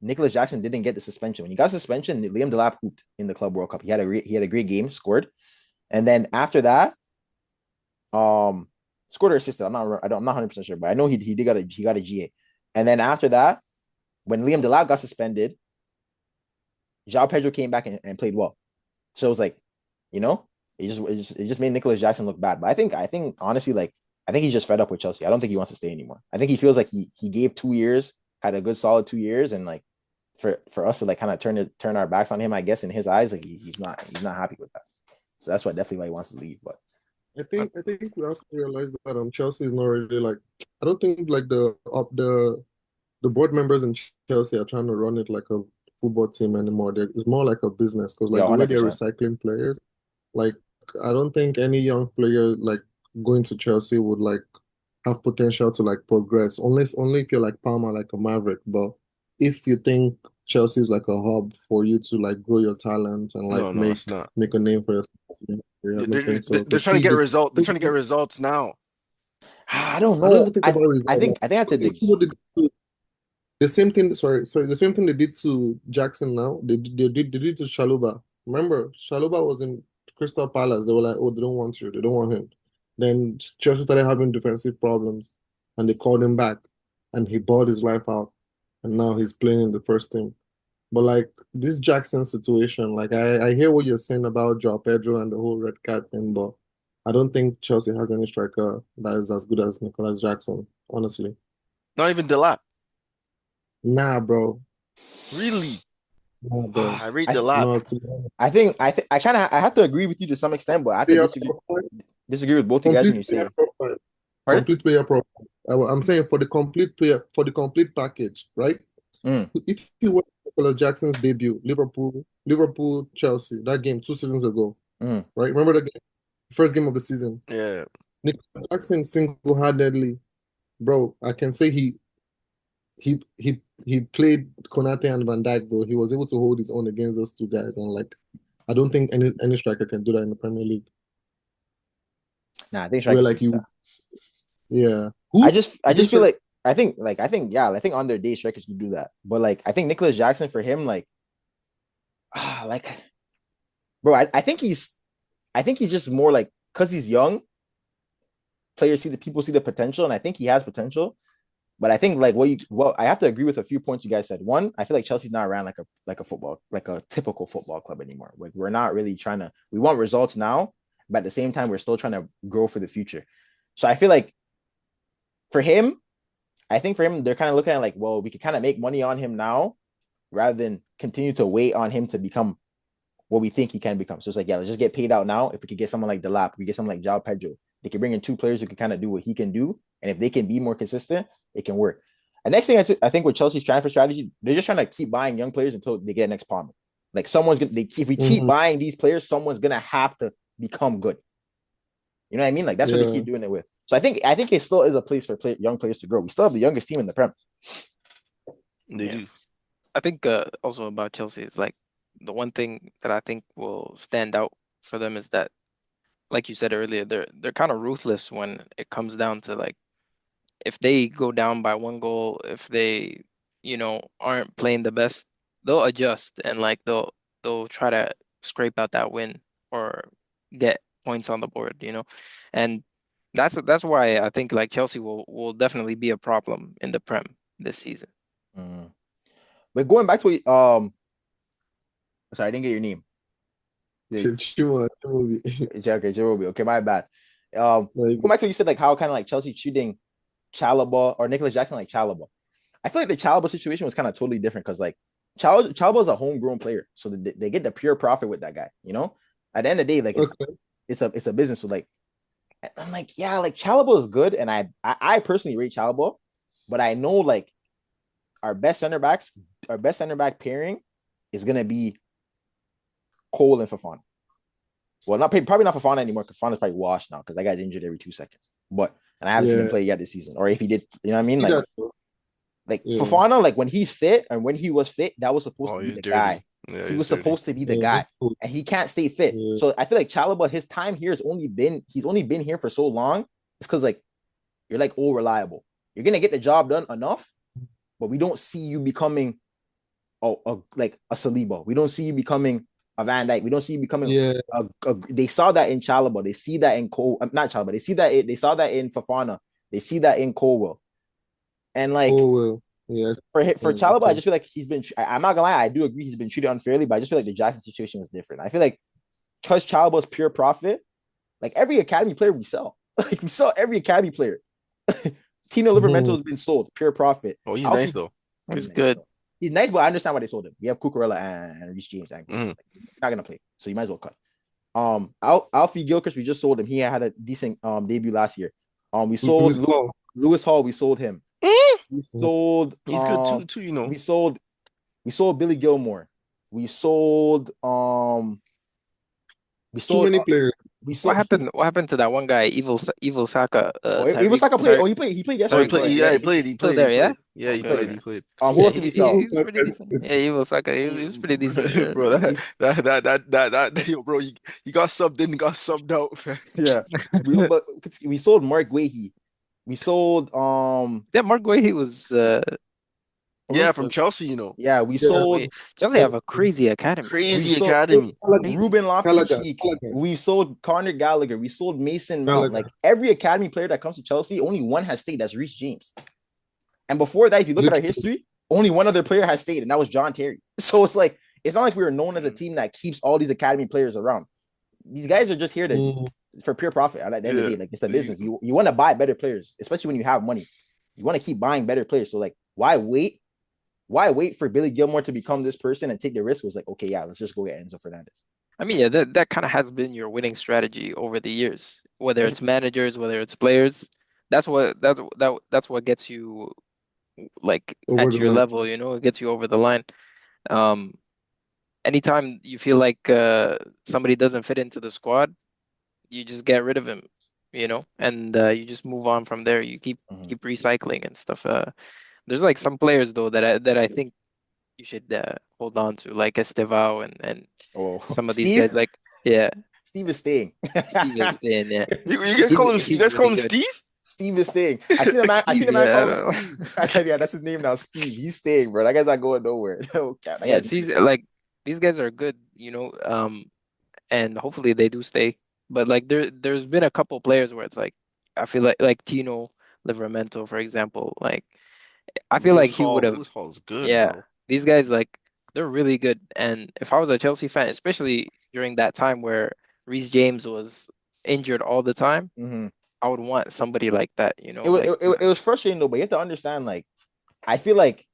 Nicholas Jackson didn't get the suspension. When he got suspension, Liam Delap hooped in the Club World Cup. He had a great game, scored, and then after that, um, scored or assisted. I'm not 100% sure, but I know he did got a GA. And then after that, when Liam Delap got suspended, Jao Pedro came back and played well. So it was like, you know, it just made Nicholas Jackson look bad. But I think honestly, like I think he's just fed up with Chelsea. I don't think he wants to stay anymore. I think he feels like he gave 2 years, had a good solid 2 years, and like for us to like kind of turn our backs on him, I guess in his eyes, like he's not happy with that. So that's definitely why he wants to leave. But
Uh,
I think we have to realize that Chelsea is not really like I don't think like the board members in Chelsea are trying to run it like a football team anymore. It's more like a business because
yeah,
like the way they're
100%.
recycling players, like I don't think any young player like going to Chelsea would like have potential to like progress unless only if you're like Palmer like a Maverick. But if you think Chelsea is like a hub for you to like grow your talent and like
no, it's not.
make a name for yourself, I don't think so.
They're
Because
trying to
see
get
the
result. They're trying to get results now.
I don't
I don't even
know.
think about results.
I think I have to
You
dig.
see what they did the same thing. Sorry. The same thing they did to Jackson. Now they did to Shaluba. Remember, Shaluba was in Crystal Palace. They were like, oh, they don't want you. They don't want him. Then Chelsea started having defensive problems, and they called him back, and he bought his life out, and now he's playing in the first team. But like this Jackson situation, like I hear what you're saying about Joao Pedro and the whole red card thing, but I don't think Chelsea has any striker that is as good as Nicholas Jackson, honestly.
Not even Delap.
Nah, bro.
Really?
Nah,
Ah,
bro.
I rate
I
Delap.
No,
I kind of I have to agree with you to some extent, but I have to
player profile,
disagree with both you guys when
complete
you
player
say,
profile,
pardon?
complete player profile. I'm saying for the complete player, for the complete package, right?
Mm,
If you watch Nicholas Jackson's debut, Liverpool, Chelsea, that game 2 seasons ago,
mm.
right? Remember the game, first game of the season.
Yeah.
Nicholas Jackson single-handedly, bro. I can say he played Konate and Van Dijk, bro. He was able to hold his own against those two guys, and like I don't think any striker can do that in the Premier League.
Nah, I think
Where
strikers can
like
do that.
you, yeah.
I
Who
just feel
strike?
like I think on their day strikers can do that. But like I think Nicholas Jackson for him, like bro, I think he's just more like because he's young, people see the potential, and I think he has potential. But I think like I have to agree with a few points you guys said. One, I feel like Chelsea's not around like a football, like a typical football club anymore. Like we're not really trying to we want results now, but at the same time, we're still trying to grow for the future. So I feel like for him, I think for him, they're kind of looking at like, well, we could kind of make money on him now rather than continue to wait on him to become what we think he can become. So it's like, yeah, let's just get paid out now. If we could get someone like Delap, we get someone like Jao Pedro, They can bring in two players who can kind of do what he can do, and if they can be more consistent, it can work. The next thing I think with Chelsea's transfer strategy, they're just trying to keep buying young players until they get next Palmer. Like someone's gonna, if we keep buying these players, someone's gonna have to become good. You know what I mean? Like that's what they keep doing it with. So I think it still is a place for young players to grow. We still have the youngest team in the Prem.
They do.
I think also about Chelsea is like the one thing that I think will stand out for them is that, like you said earlier, they're kind of ruthless when it comes down to like if they go down by one goal, if they, aren't playing the best, they'll adjust and like they'll try to scrape out that win or get points on the board. And that's why I think like Chelsea will definitely be a problem in the Prem this season.
But going back to sorry, I didn't get your name. Okay, Chirobi. Okay, my bad. Going back to what you said, like how kind of like Chelsea treating Chalobah or Nicholas Jackson like Chalobah. I feel like the Chalobah situation was kind of totally different because like Chalobah is a homegrown player, so they get the pure profit with that guy. At the end of the day, like it's a business. So like, I'm like, yeah, like Chalobah is good, and I personally rate Chalobah, but I know like our best center back pairing is gonna be Cole and Fofana. Well, probably not Fofana anymore because Fofana's probably washed now because that guy's injured every 2 seconds. But I haven't seen him play yet this season. Or if he did, you know what I mean? Like Fofana, like when he's fit and when he was fit, that was supposed to be the guy.
Yeah,
he was supposed to be the guy, and he can't stay fit. So I feel like Chalobah, his time here he's only been here for so long. It's because like you're like reliable. You're gonna get the job done enough, but we don't see you becoming like a Saliba. We don't see you becoming a Van Dijk. We don't see you becoming they saw that in Chalobah. They see that in Cole. Not Chalobah. They saw that in Fofana. They see that in Colwell. And like
yes,
for Chalobah, I just feel like he's been. I'm not gonna lie, I do agree he's been treated unfairly, but I just feel like the Jackson situation was different. I feel like because Chalobah's pure profit, like every academy player we sell, like we sell every academy player. Tino Livramento has been sold, pure profit.
Oh, he's nice though.
He's good.
He's nice, but I understand why they sold him. We have Cucurella and Reece James. Like, not gonna play, so you might as well cut. Alfie Gilchrist, we just sold him. He had a decent debut last year. We sold Lewis Hall. We sold him. We sold.
He's good too.
We sold Billy Gilmore. We sold.
Too many players.
What happened to that one guy, Evil Saka?
Evil Saka played. Oh, he played yesterday.
He played. He played.
There, yeah.
Yeah, he played.
Who else did we sell?
He was pretty decent. Yeah, Evil Saka. He was pretty decent.
Bro, yo, bro, he got subbed in, got subbed out.
Yeah, we sold Mark Guehi. We sold
That Mark Guehi was
from Chelsea,
Yeah, we sold.
Chelsea have a crazy academy.
Ruben Loftus-Cheek. We sold Conor Gallagher. We sold Mason Mount. Like every academy player that comes to Chelsea, only one has stayed. That's Reece James. And before that, if you look at our history, only one other player has stayed, and that was John Terry. So it's like it's not like we were known as a team that keeps all these academy players around. These guys are just here for pure profit. At the end of the day, like it's a business. You want to buy better players, especially when you have money. You want to keep buying better players. So like, why wait? Why wait for Billy Gilmore to become this person and take the risk? It was like, okay, yeah, let's just go get Enzo Fernandez.
I mean, yeah, that kind of has been your winning strategy over the years. Whether it's managers, whether it's players, that's what gets you like at your level. It gets you over the line. Anytime you feel like somebody doesn't fit into the squad, you just get rid of him. And you just move on from there. You keep recycling and stuff. There's like some players though that I think you should hold on to, like Estevao and some of these guys. Like, yeah,
Steve is staying.
Steve is staying. Yeah,
you guys call him? You guys call him Steve?
Steve is staying. I see the man. Call him Steve. Yeah, that's his name now. Steve. He's staying, bro. That guy's not going nowhere.
Yeah, like these guys are good. And hopefully they do stay. But like there's been a couple players where it's like I feel like Tino Livramento, for example, like. I feel like he would have. Yeah, bro. These guys like they're really good. And if I was a Chelsea fan, especially during that time where Reece James was injured all the time, I would want somebody like that.
It was frustrating though, but you have to understand. Like, I feel like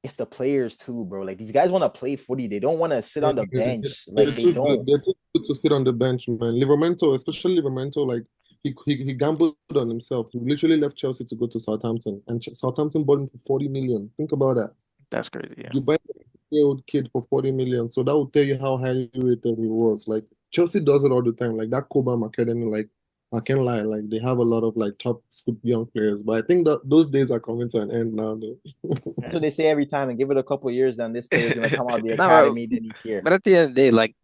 it's the players too, bro. Like these guys want to play footy. They don't want to sit
Yeah,
on the
they're,
bench.
they're
Like they
too good.
don't.
They're too good to sit on the bench, man. Livermento, especially Livermento, like he gambled on himself. He literally left Chelsea to go to Southampton, and Southampton bought him for 40 million. Think about that.
That's crazy. Yeah,
You buy a old kid for 40 million, so that will tell you how highly rated he was. Like Chelsea does it all the time. Like that Cobham Academy, like I can't lie, like they have a lot of like top young players. But I think that those days are coming to an end now, though.
That's
yeah.
what they say every time. And give it a couple years, then this player's gonna come out of the
No,
academy. Then he's here.
but at the end of the day, like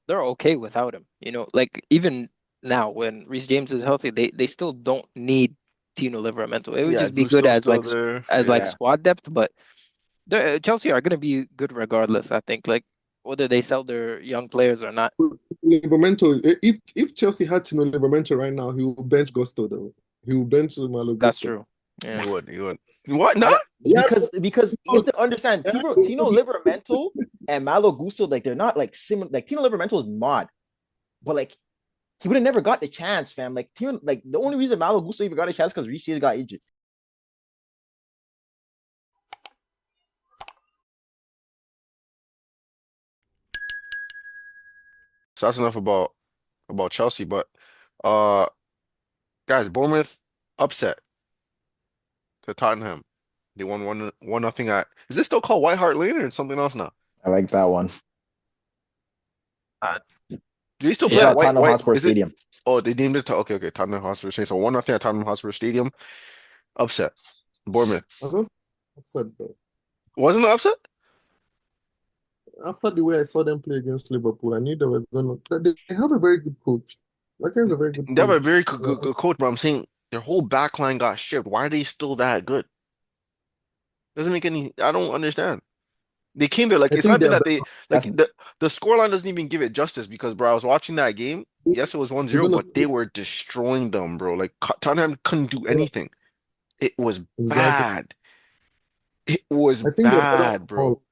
they're okay without him. Like even now when Reece James is healthy, they still don't need Tino Livramento. It would
Yeah,
just be good
Gusto's
as
still there.
like
Yeah.
squad depth, but Chelsea are gonna be good regardless. I think like whether they sell their young players or not.
Livermento, if Chelsea had to know Livermento right now, he will bench Gusto though. He will bench Malo
That's
Gusto.
true.
He
Yeah,
would. He would. What?
I
Not?
don't,
Yeah,
because you have to understand
yeah,
Tino Livramento and Malo Gusto, like they're not like similar. Like Tino Livramento is mod, but like he would have never got the chance, fam. Like Tino, like the only reason Malo Gusto even got a chance because Reece James got injured.
So that's enough about Chelsea. But uh, guys, Bournemouth upset to Tottenham. They won one nothing at. Is this still called White Hart Lane or something else now?
I like that one.
uh,
Do they still
It's
play
yeah.
at
at
White
Tottenham
White?
Hotspur
Is it?
Stadium.
Oh, they named it to okay, Tottenham Hotspur Stadium. So one nothing at Tottenham Hotspur Stadium. Upset. Bournemouth.
I don't upset though.
Wasn't it upset?
After the way I saw them play against Liverpool, I knew they were gonna. They have a very good coach. That guy's a very good
They have a
coach.
very good coach, but I'm saying their whole back line got stripped. Why are they still that good? Doesn't make any. I don't understand. They came there like
I
it's
think
not
they
even
are
that
better.
they like
That's
the scoreline doesn't even give it justice because bro, I was watching that game. Yes, it was one
They're
zero,
gonna.
but they were destroying them, bro. Like Tottenham couldn't do
Yeah,
anything. It was
exactly.
bad. It was
I think they're better on
bad,
the
bro.
ball.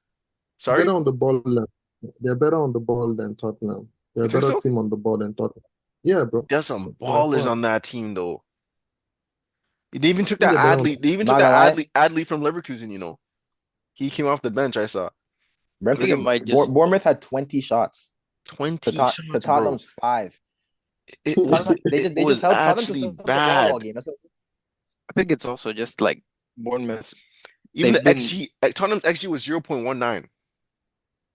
Sorry?
Better on the ball than they're better on the ball than Tottenham. They're
You
a
think
better
so?
team on the ball than Tottenham. Yeah, bro.
There's some
By
ballers
far.
on that team though. They even
I
took
think
that
they're better on
Adley. They even took
not
that
gonna lie.
Adley from Leverkusen. He came off the bench, I saw.
I think it
Brentford,
might just
Bournemouth had 20 shots
20
To
shots, bro.
Tottenham's five.
It was
They
it
just
was
held Tottenham just
actually
held the ball all
bad.
game. That's what,
I think it's also just like Bournemouth.
Even
They've
the
been
XG, Tottenham's XG was 0.19.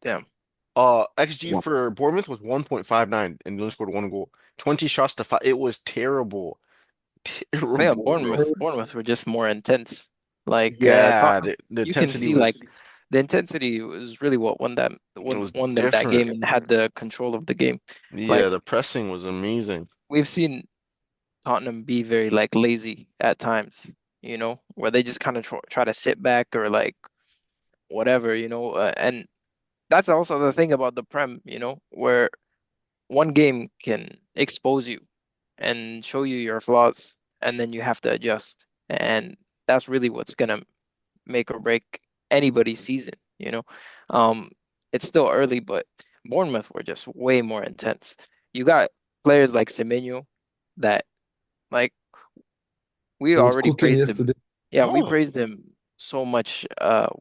damn.
XG
Wow.
for Bournemouth was 1.59 and they only scored one goal. 20 shots to five. It was terrible.
I think
Terrible, bro.
Bournemouth were just more intense. Like
Yeah,
Tottenham,
the
you can
intensity
see like
was
the intensity was really what
it was
won them that
different.
game and had the control of the game.
Yeah,
Like
the pressing was amazing.
we've seen Tottenham be very like lazy at times, where they just kind of try to sit back or like whatever, and that's also the thing about the Prem, where one game can expose you and show you your flaws, and then you have to adjust. And that's really what's gonna make or break anybody's season, you know. Um, it's still early, but Bournemouth were just way more intense. You got players like Semenyo that like we
He was
already
cooking
praised him.
yesterday.
Yeah, we
Oh,
praised him so much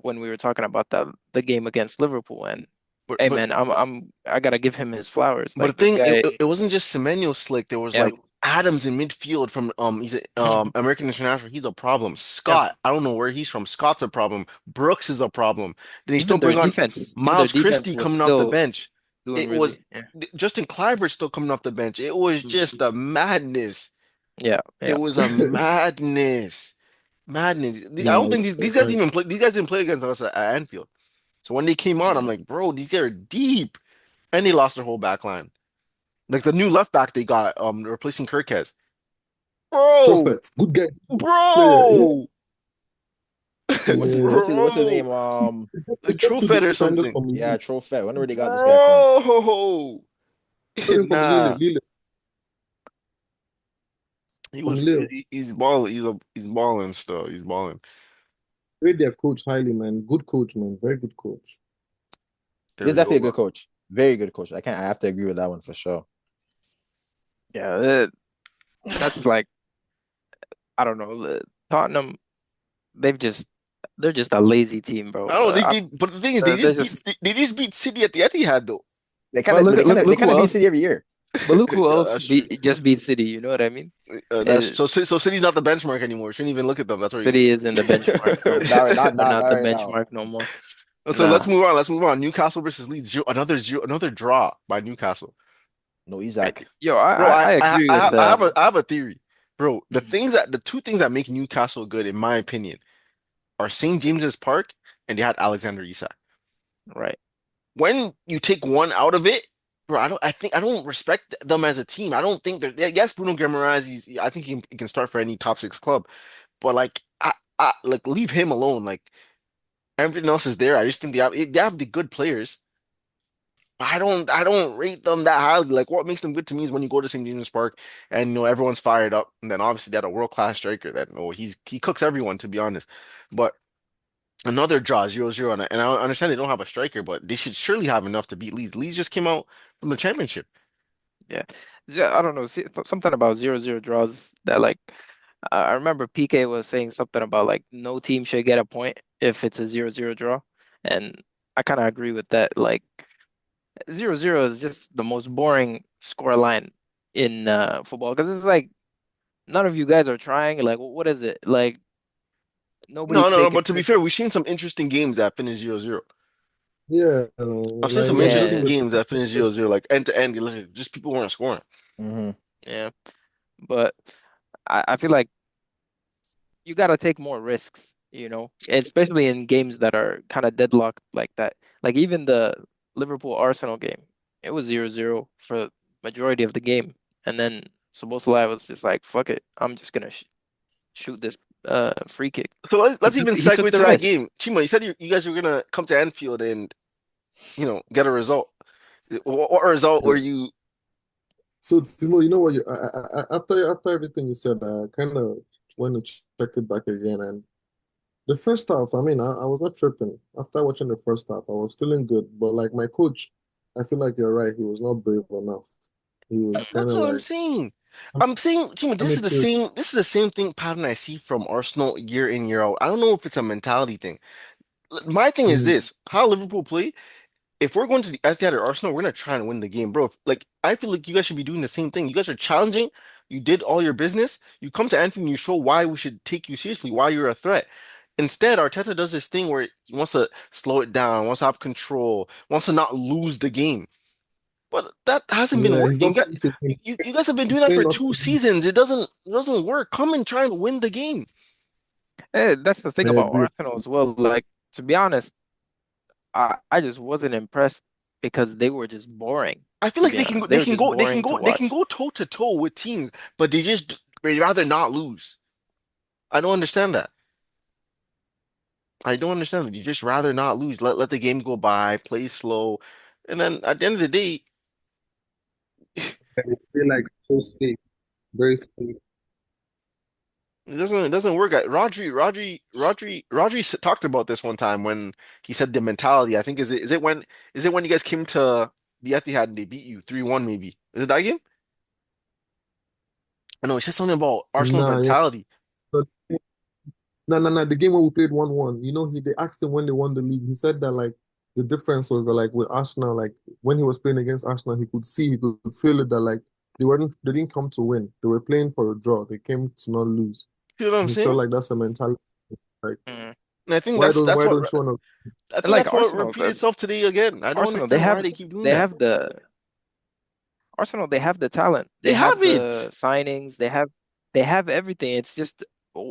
when we were talking about the game against Liverpool. And
but
hey
but
man, I gotta give him his flowers.
But the
Like this
thing,
guy,
it wasn't just Semenyo slick. There was
yeah,
like Adams in midfield from he's a American International. He's a problem.
yeah.
Scott, I don't know where he's from. Scott's a problem. Brooks is a problem. Then they still
Even their
bring on
defense, even their
Miles
defense
Christie
was
coming off the
still
bench.
doing
It was
really, yeah,
Justin Clivert still coming off the bench. It was just a madness.
yeah,
It
yeah.
was a madness. Madness. I don't
No,
think these guys even play. These guys didn't play against us at Anfield. So when they came on, I'm
Mm.
like, bro, these guys are deep, and they lost their whole back line. Like the new left back they got, replacing Kirkez. Bro,
Prophet, good guy, player. Yeah,
bro,
yeah.
what's his name?
bro. Like
They
Truefed or
signed us
something.
from
Yeah,
Lille.
Trophy. I wonder where they got this guy from.
Bro.
Signed him from Lille,
Nah,
Lille,
he
from
was
Lille.
he's balling. He's balling still. He's balling.
Rate their coach highly, man. Good coach, man. Very good coach.
He's definitely a
Ariola.
good coach. Very good coach. I have to agree with that one for sure.
Yeah, that's like I don't know. Tottenham, they've just they're just a lazy team, bro.
I don't know. They did, but the thing is,
They're just.
they just beat City at the Etihad though.
They kind
But
of, but
look at
they
look
kind
who
of beat
else.
City every year.
But look who
Yeah,
else
that's true.
just beat City. You know what I mean?
That's
Uh,
so City's not the benchmark anymore. Shouldn't even look at them. That's where you.
City is in the benchmark. No, they're
Not
not the
right now.
benchmark no more.
So let's
Nah.
move on. Let's move on. Newcastle versus Leeds. Another draw by Newcastle.
No, Isaac.
Yo,
Bro,
I agree with
I have a theory. Bro,
mhm,
the two things that make Newcastle good, in my opinion, are St. James's Park and they had Alexander Isak.
right.
When you take one out of it, bro, I don't respect them as a team. I don't think they're yes, Bruno Guimaraes, I think he can start for any top six club, but like I like leave him alone. Like everything else is there. I just think they have the good players. I don't rate them that highly. Like what makes them good to me is when you go to St. James's Park and everyone's fired up, and then obviously they had a world-class striker that he cooks everyone, to be honest. But another draw 0-0, and I understand they don't have a striker, but they should surely have enough to beat Leeds. Leeds just came out from the championship.
Yeah. Yeah, I don't know. See, something about 0-0 draws that like I remember PK was saying something about like no team should get a point if it's a 0-0 draw. And I kind of agree with that. Like 0-0 is just the most boring score line in football because it's like none of you guys are trying. Like, what is it? Like,
No,
nobody's
no, no.
taking
But to be
risks.
fair, we've seen some interesting games that finish 0-0.
Yeah,
I've seen some
like
interesting
Yeah,
games that finish 0-0, like end to end. Listen, just people weren't scoring.
Hmm.
yeah. But I feel like you got to take more risks, especially in games that are kind of deadlocked like that. Like even the Liverpool Arsenal game, it was 0-0 for majority of the game. And then Szoboszlai was just like, fuck it. I'm just gonna shoot this free kick.
So
He
let's
took
even
he took
segue
the
to that
risk.
game. Chima, you said you guys were gonna come to Anfield and get a result. What result were you?
so Timo, you know what? After everything you said, I kind of went to check it back again, and the first half, I mean, I was not tripping. After watching the first half, I was feeling good. But like my coach, I feel like you're right. He was not brave enough. He was kind
That's
of
what I'm
like,
saying. I'm saying, Chima,
I mean,
this is the same thing pattern I see from Arsenal year in year out. I don't know if it's a mentality thing. My thing is
mm,
this: how Liverpool play. If we're going to the Etihad or Arsenal, we're gonna try and win the game, bro. Like I feel like you guys should be doing the same thing. You guys are challenging. You did all your business. You come to Anfield and you show why we should take you seriously, why you're a threat. Instead, Arteta does this thing where he wants to slow it down, wants to have control, wants to not lose the game. But that hasn't been
yeah, he's
working.
not playing to win.
You guys have been
He's
doing that
playing
for
not
two
to win.
seasons. It doesn't work. Come and try and win the game.
That's the thing
I
about
agree.
Arsenal as well. Like to be honest, I just wasn't impressed because they were just boring,
I feel
to
like
be honest. They were just boring to
they can
watch.
go toe to toe with teams, but they rather not lose. I don't understand that. I don't understand that. You just rather not lose. Let the game go by, play slow, and then at the end of the day,
I feel like so safe, very safe.
it doesn't work. Rodri talked about this one time when he said the mentality. I think is it when you guys came to the Etihad and they beat you 3-1 maybe? Is it that game? I know he said something about Arsenal's
Nah, yeah.
mentality.
But no, no, no. The game when we played 1-1, they asked him when they won the league. He said that like the difference was that like with Arsenal, like when he was playing against Arsenal, he could feel it that like they didn't come to win. They were playing for a draw. They came to not lose.
You know what I'm
He felt
saying?
like that's a mentality. Like
And I think that's
why
what
don't you want
I
And
think
like
that's what repeated itself today again. I don't
Arsenal, they
understand why
have
they keep doing
they
that.
have the Arsenal, they have the talent.
They
They
have
have the
it.
signings. They have everything. It's just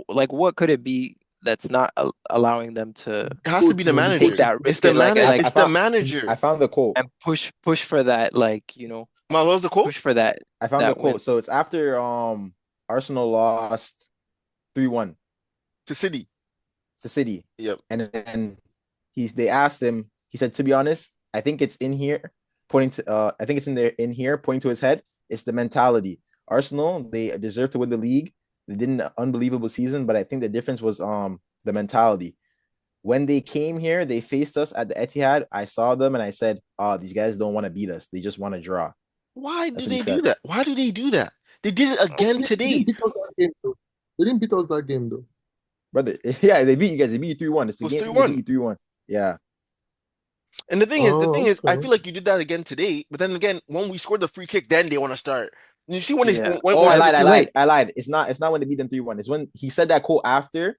like what could it be that's not allowing them to
It has to be
coach?
the
The
take
coach
manager.
is
that
It's
risk
the
and like
man.
I
It's the
found
manager.
I found the quote.
and push for that
Well, what was the quote?
push for
I found the
that
quote.
win.
So it's after Arsenal lost 3-1
To City.
to City.
Yep.
And then they asked him, he said, to be honest, I think it's in here, pointing to I think it's in here, pointing to his head. It's the mentality. Arsenal, they deserve to win the league. They did an unbelievable season, but I think the difference was the mentality. When they came here, they faced us at the Etihad. I saw them and I said, "Oh, these guys don't want to beat us. They just want to draw."
Why
That's
do
what he
they do
said.
that? Why do they do that? They did it again
they didn't
today.
beat us that game though. They didn't beat us that game though.
brother. Yeah, they beat you guys. They beat you 3-1. It's
It
the
was
game they beat
3-1.
you 3-1. Yeah.
And
Oh,
I
okay.
feel like you did that again today. But then again, when we scored the free kick, then they want to start. You see when they
Yeah.
Oh, I
Yeah,
lied. I
you're
lied.
right.
I lied. It's not when they beat them 3-1. It's when he said that quote after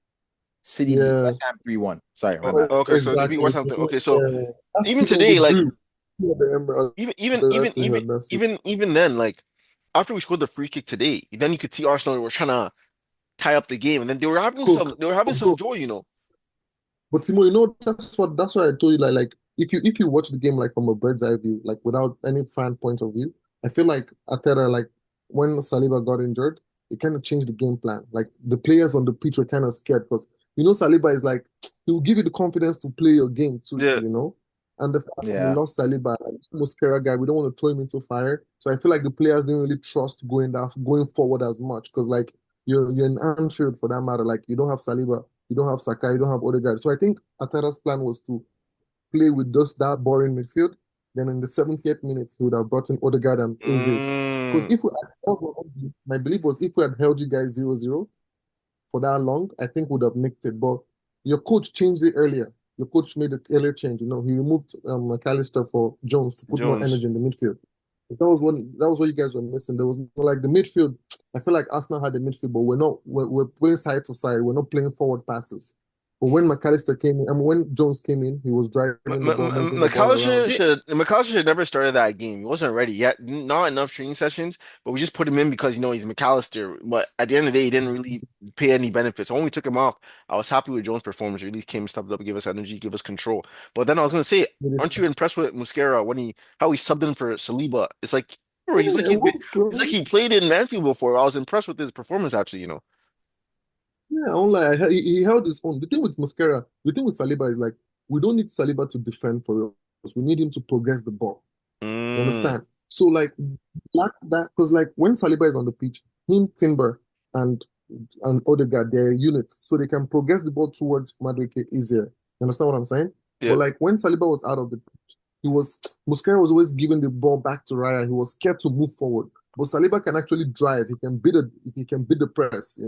City beat
Yeah.
West Ham 3-1. Sorry, my
Oh,
bad.
okay, so they beat
Exactly.
West Ham. Okay, so
Yeah. That's
even
when we
today, like
drew. Yeah, the
even even
other
even
team
even
had that.
even then, like after we scored the free kick today, then you could see Arsenal were trying to tie up the game, and then
Cook.
they were having
Oh,
some
bro.
joy, you know.
But Timo, that's why I told you like if you watch the game like from a bird's eye view, like without any fan point of view, I feel like Ateta like when Saliba got injured, it kind of changed the game plan. Like the players on the pitch were kind of scared because Saliba is like he will give you the confidence to play your game too,
Yeah.
And the fact that we
Yeah.
lost Saliba, like, Mosquera guy, we don't want to throw him into fire. So I feel like the players didn't really trust going forward as much because like you're in Anfield for that matter. Like you don't have Saliba. You don't have Saka, you don't have Odegaard. So I think Ateta's plan was to play with just that boring midfield. Then in the 70th minute, he would have brought in Odegaard and Eze. Because
Mm,
if we, my belief was if we had held you guys 0-0 for that long, I think would have nicked it. But your coach changed it earlier. Your coach made an earlier change. He removed McAllister for Jones to put more
Jones.
energy in the midfield. That was what you guys were missing. There was like the midfield. I feel like Arsenal had the midfield, but we're playing side to side. We're not playing forward passes. But when McAllister came in, I mean, when Jones came in, he was driving the ball, moving the ball around.
McAllister should never started that game. He wasn't ready yet. Not enough training sessions, but we just put him in because he's McAllister. But at the end of the day, he didn't really pay any benefits. So when we took him off, I was happy with Jones' performance. Really came, stepped up, give us energy, give us control. But then I was gonna say, aren't you impressed with Musquera when how he subbed in for Saliba? It's like, bro,
Yeah, it worked,
he's like
bro.
he played in Manfield before. I was impressed with his performance actually.
Yeah, online he held his own. The thing with Mosquera, the thing with Saliba is like we don't need Saliba to defend for us. We need him to progress the ball. You
Mm,
understand? So like lack that because like when Saliba is on the pitch, him, Timber, and Odegaard, they're a unit, so they can progress the ball towards Madueke easier. You understand what I'm saying?
yeah.
But like when Saliba was out of the he was Musquera was always giving the ball back to Raya. He was scared to move forward. But Saliba can actually drive. He can beat the press.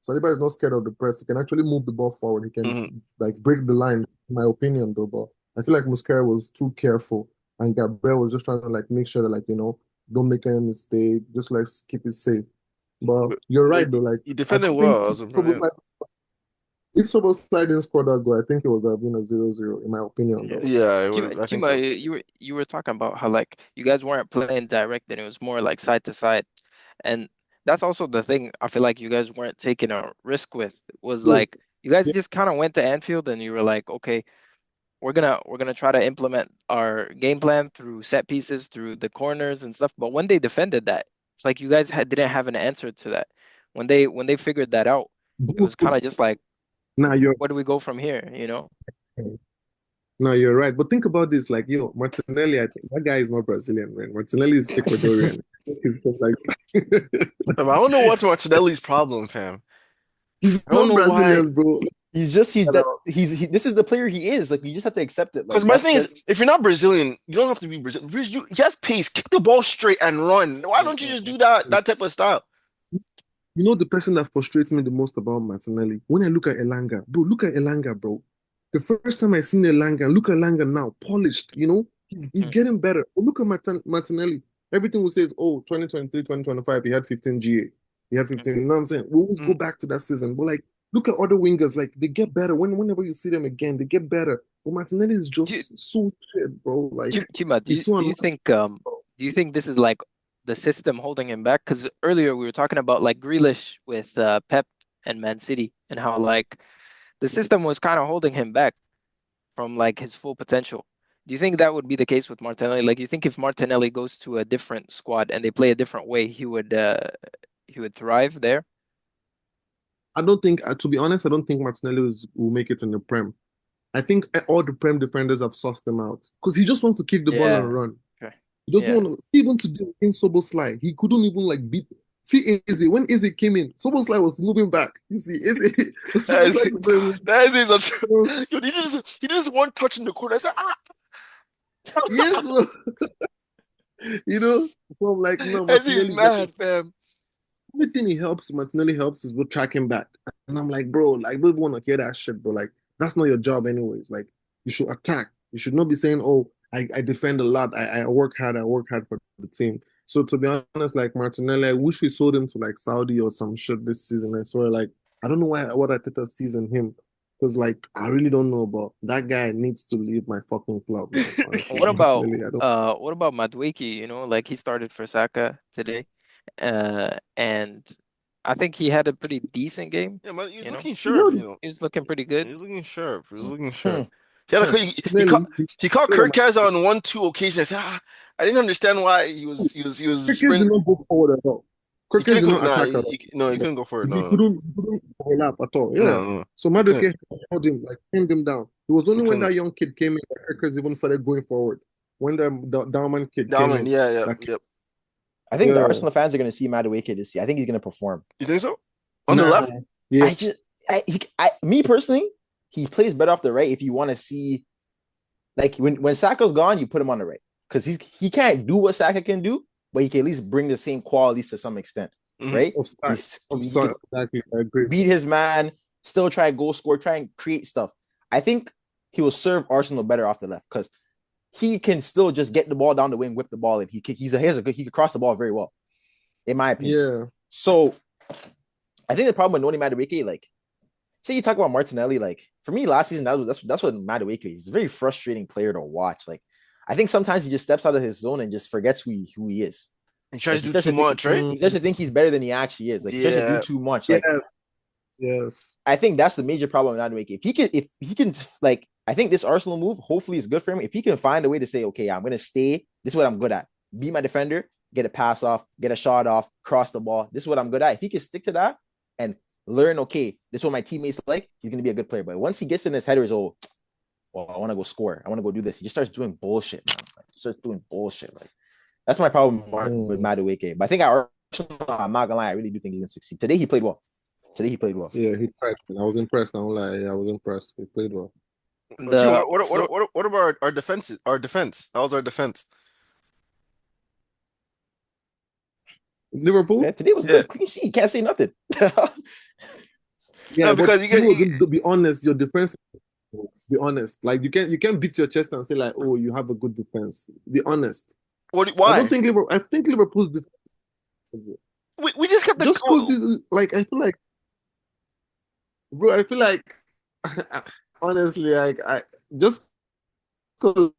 Saliba is not scared of the press. He can actually move the ball forward. He can
Mhm.
like break the line, in my opinion, though. But I feel like Musquera was too careful. And Gabriel was just trying to like make sure that don't make any mistake, just like keep it safe. But you're
But
right though. Like
he
I
defended
think
well. I was impressed.
If Soboslai didn't score that goal, I think it would have been a 0-0 in my opinion
Yeah.
though.
Yeah, it
Chima,
would, I think
Chima,
so.
you were talking about how like you guys weren't playing direct and it was more like side to side. And that's also the thing I feel like you guys weren't taking a risk with was
Yes.
like you guys
Yeah.
just kind of went to Anfield and you were like, okay, we're gonna try to implement our game plan through set pieces, through the corners and stuff. But when they defended that, it's like you guys didn't have an answer to that. When they figured that out, it was kind of just like,
Now you're
where do we go from here, you know?
No, you're right. But think about this, like, Martinelli, I think that guy is not Brazilian, man. Martinelli is Ecuadorian. He's just like
I don't know what's Martinelli's problem, fam.
he's
I don't
not
know why.
Brazilian, bro.
This is the player he is. Like you just have to accept it.
Because
Like
my
that's
thing is,
that.
if you're not Brazilian, you don't have to be Brazilian. He has pace. Kick the ball straight and run. Why don't you just
Mm-mm-mm.
do that type of style?
The person that frustrates me the most about Martinelli, when I look at Elanga, bro, look at Elanga, bro. The first time I seen Elanga, and look at Elanga now, polished, he's getting better. But look at Martinelli. Everything we say is, oh, 2023, 2025, he had 15 GA. He had 15. You know what I'm saying? We always go
Mm.
back to that season. But like, look at other wingers, like they get better. Whenever you see them again, they get better. But Martinelli is
Do you,
just so shit, bro. Like,
Chima, do
he's
you
so
do you
annoying.
think this is like the system holding him back? Because earlier we were talking about like Grealish with Pep and Man City and how like the system was kind of holding him back from like his full potential. Do you think that would be the case with Martinelli? Like, you think if Martinelli goes to a different squad and they play a different way, he would thrive there?
I don't think, to be honest, I don't think Martinelli will make it in the Prem. I think all the Prem defenders have sussed him out because he just wants to kick the ball and
Yeah.
run.
Okay.
He doesn't
Yeah.
want to, even today in Soboslai, he couldn't even like beat. See Eze, when Eze came in, Soboslai was moving back. You see, Eze,
That is
Soboslai could not even,
that is such.
you
Yo, he did this one touch in the corner. I said, ah,
yes, bro. So I'm like, no,
Ezzy is
Martinelli, like,
mad, fam.
only thing he helps, Martinelli helps is with tracking back. And I'm like, bro, like, we want to hear that shit, bro. Like, that's not your job, anyways. Like, you should attack. You should not be saying, oh, I defend a lot. I work hard for the team. So to be honest, like Martinelli, I wish we sold him to like Saudi or some shit this season. I swear, like, I don't know why what Arteta sees in him. Because like I really don't know, but that guy needs to leave my fucking club, man. Honestly, Martinelli, I don't.
What about Madueke, like he started for Saka today. And I think he had a pretty decent game,
Yeah, man, he's
you know.
looking sharp,
He was looking pretty good.
He's looking sharp. He's looking
Hmm.
sharp. He had a, he caught
Martinelli,
he caught Kirkaz on 1-2 occasions. I didn't understand why he was
Kirkes did
sprint.
not go forward at all.
He
Kirkes
couldn't
did
go.
not
Nah,
attack at all.
no, he couldn't go for it.
He
No,
couldn't overlap at all.
no,
Yeah.
no, no.
So
He couldn't.
Madueke held him, like pinned him down. It was
He
only when
couldn't.
that young kid came in that Kirkes even started going forward. When the Dauman kid came
Diamond,
in,
yeah, yeah,
like
yep.
I think the
yeah,
Arsenal fans are going to see Madueke this year. I think he's going to perform.
You think so? On the
nah,
left?
yeah,
I just, me personally, he plays better off the right. If you want to see, like when Saka's gone, you put him on the right because he can't do what Saka can do, but he can at least bring the same qualities to some extent,
Hmm.
right?
offside,
He
offside,
can
exactly. I agree.
beat his man, still try goal score, try and create stuff. I think he will serve Arsenal better off the left because he can still just get the ball down the wing, whip the ball, and he can cross the ball very well, in my opinion.
Yeah,
So I think the problem with Noni Madueke, like, say you talk about Martinelli, like for me last season, that's what Madueke is. He's a very frustrating player to watch. Like, I think sometimes he just steps out of his zone and just forgets who he is.
He tries
Like
to do too much, right?
he starts to think he's better than he actually is. Like he starts to do
Yeah.
too much.
yes,
Like
yes.
I think that's the major problem with Madueke. If he can like I think this Arsenal move hopefully is good for him. If he can find a way to say, okay, I'm gonna stay. This is what I'm good at. Be my defender, get a pass off, get a shot off, cross the ball. This is what I'm good at. If he can stick to that and learn, okay, this is what my teammates like, he's gonna be a good player. But once he gets in his head, oh, well, I want to go score. I want to go do this. He just starts doing bullshit, man. Like, he starts doing bullshit. Like that's my problem with
Mm.
Madueke. But I think at Arsenal, I'm not gonna lie, I really do think he's gonna succeed. Today he played well. Today he played well.
Yeah, he tried. I was impressed. I won't lie. Yeah, I was impressed. He played well.
Team,
The so
what about our defense? Our defense. How's our defense?
Yeah,
Liverpool?
today was
Yeah.
good. Clean sheet. You can't say nothing.
Yeah,
No,
but
because
Timo, be honest, your defense. Be honest. Like you can't beat your chest and say like, oh, you have a good defense. Be honest. I don't
why?
think Liverpool. I think Liverpool's defense.
We just kept the
Just because, like, I feel like, bro, I feel like, honestly, like, I just because,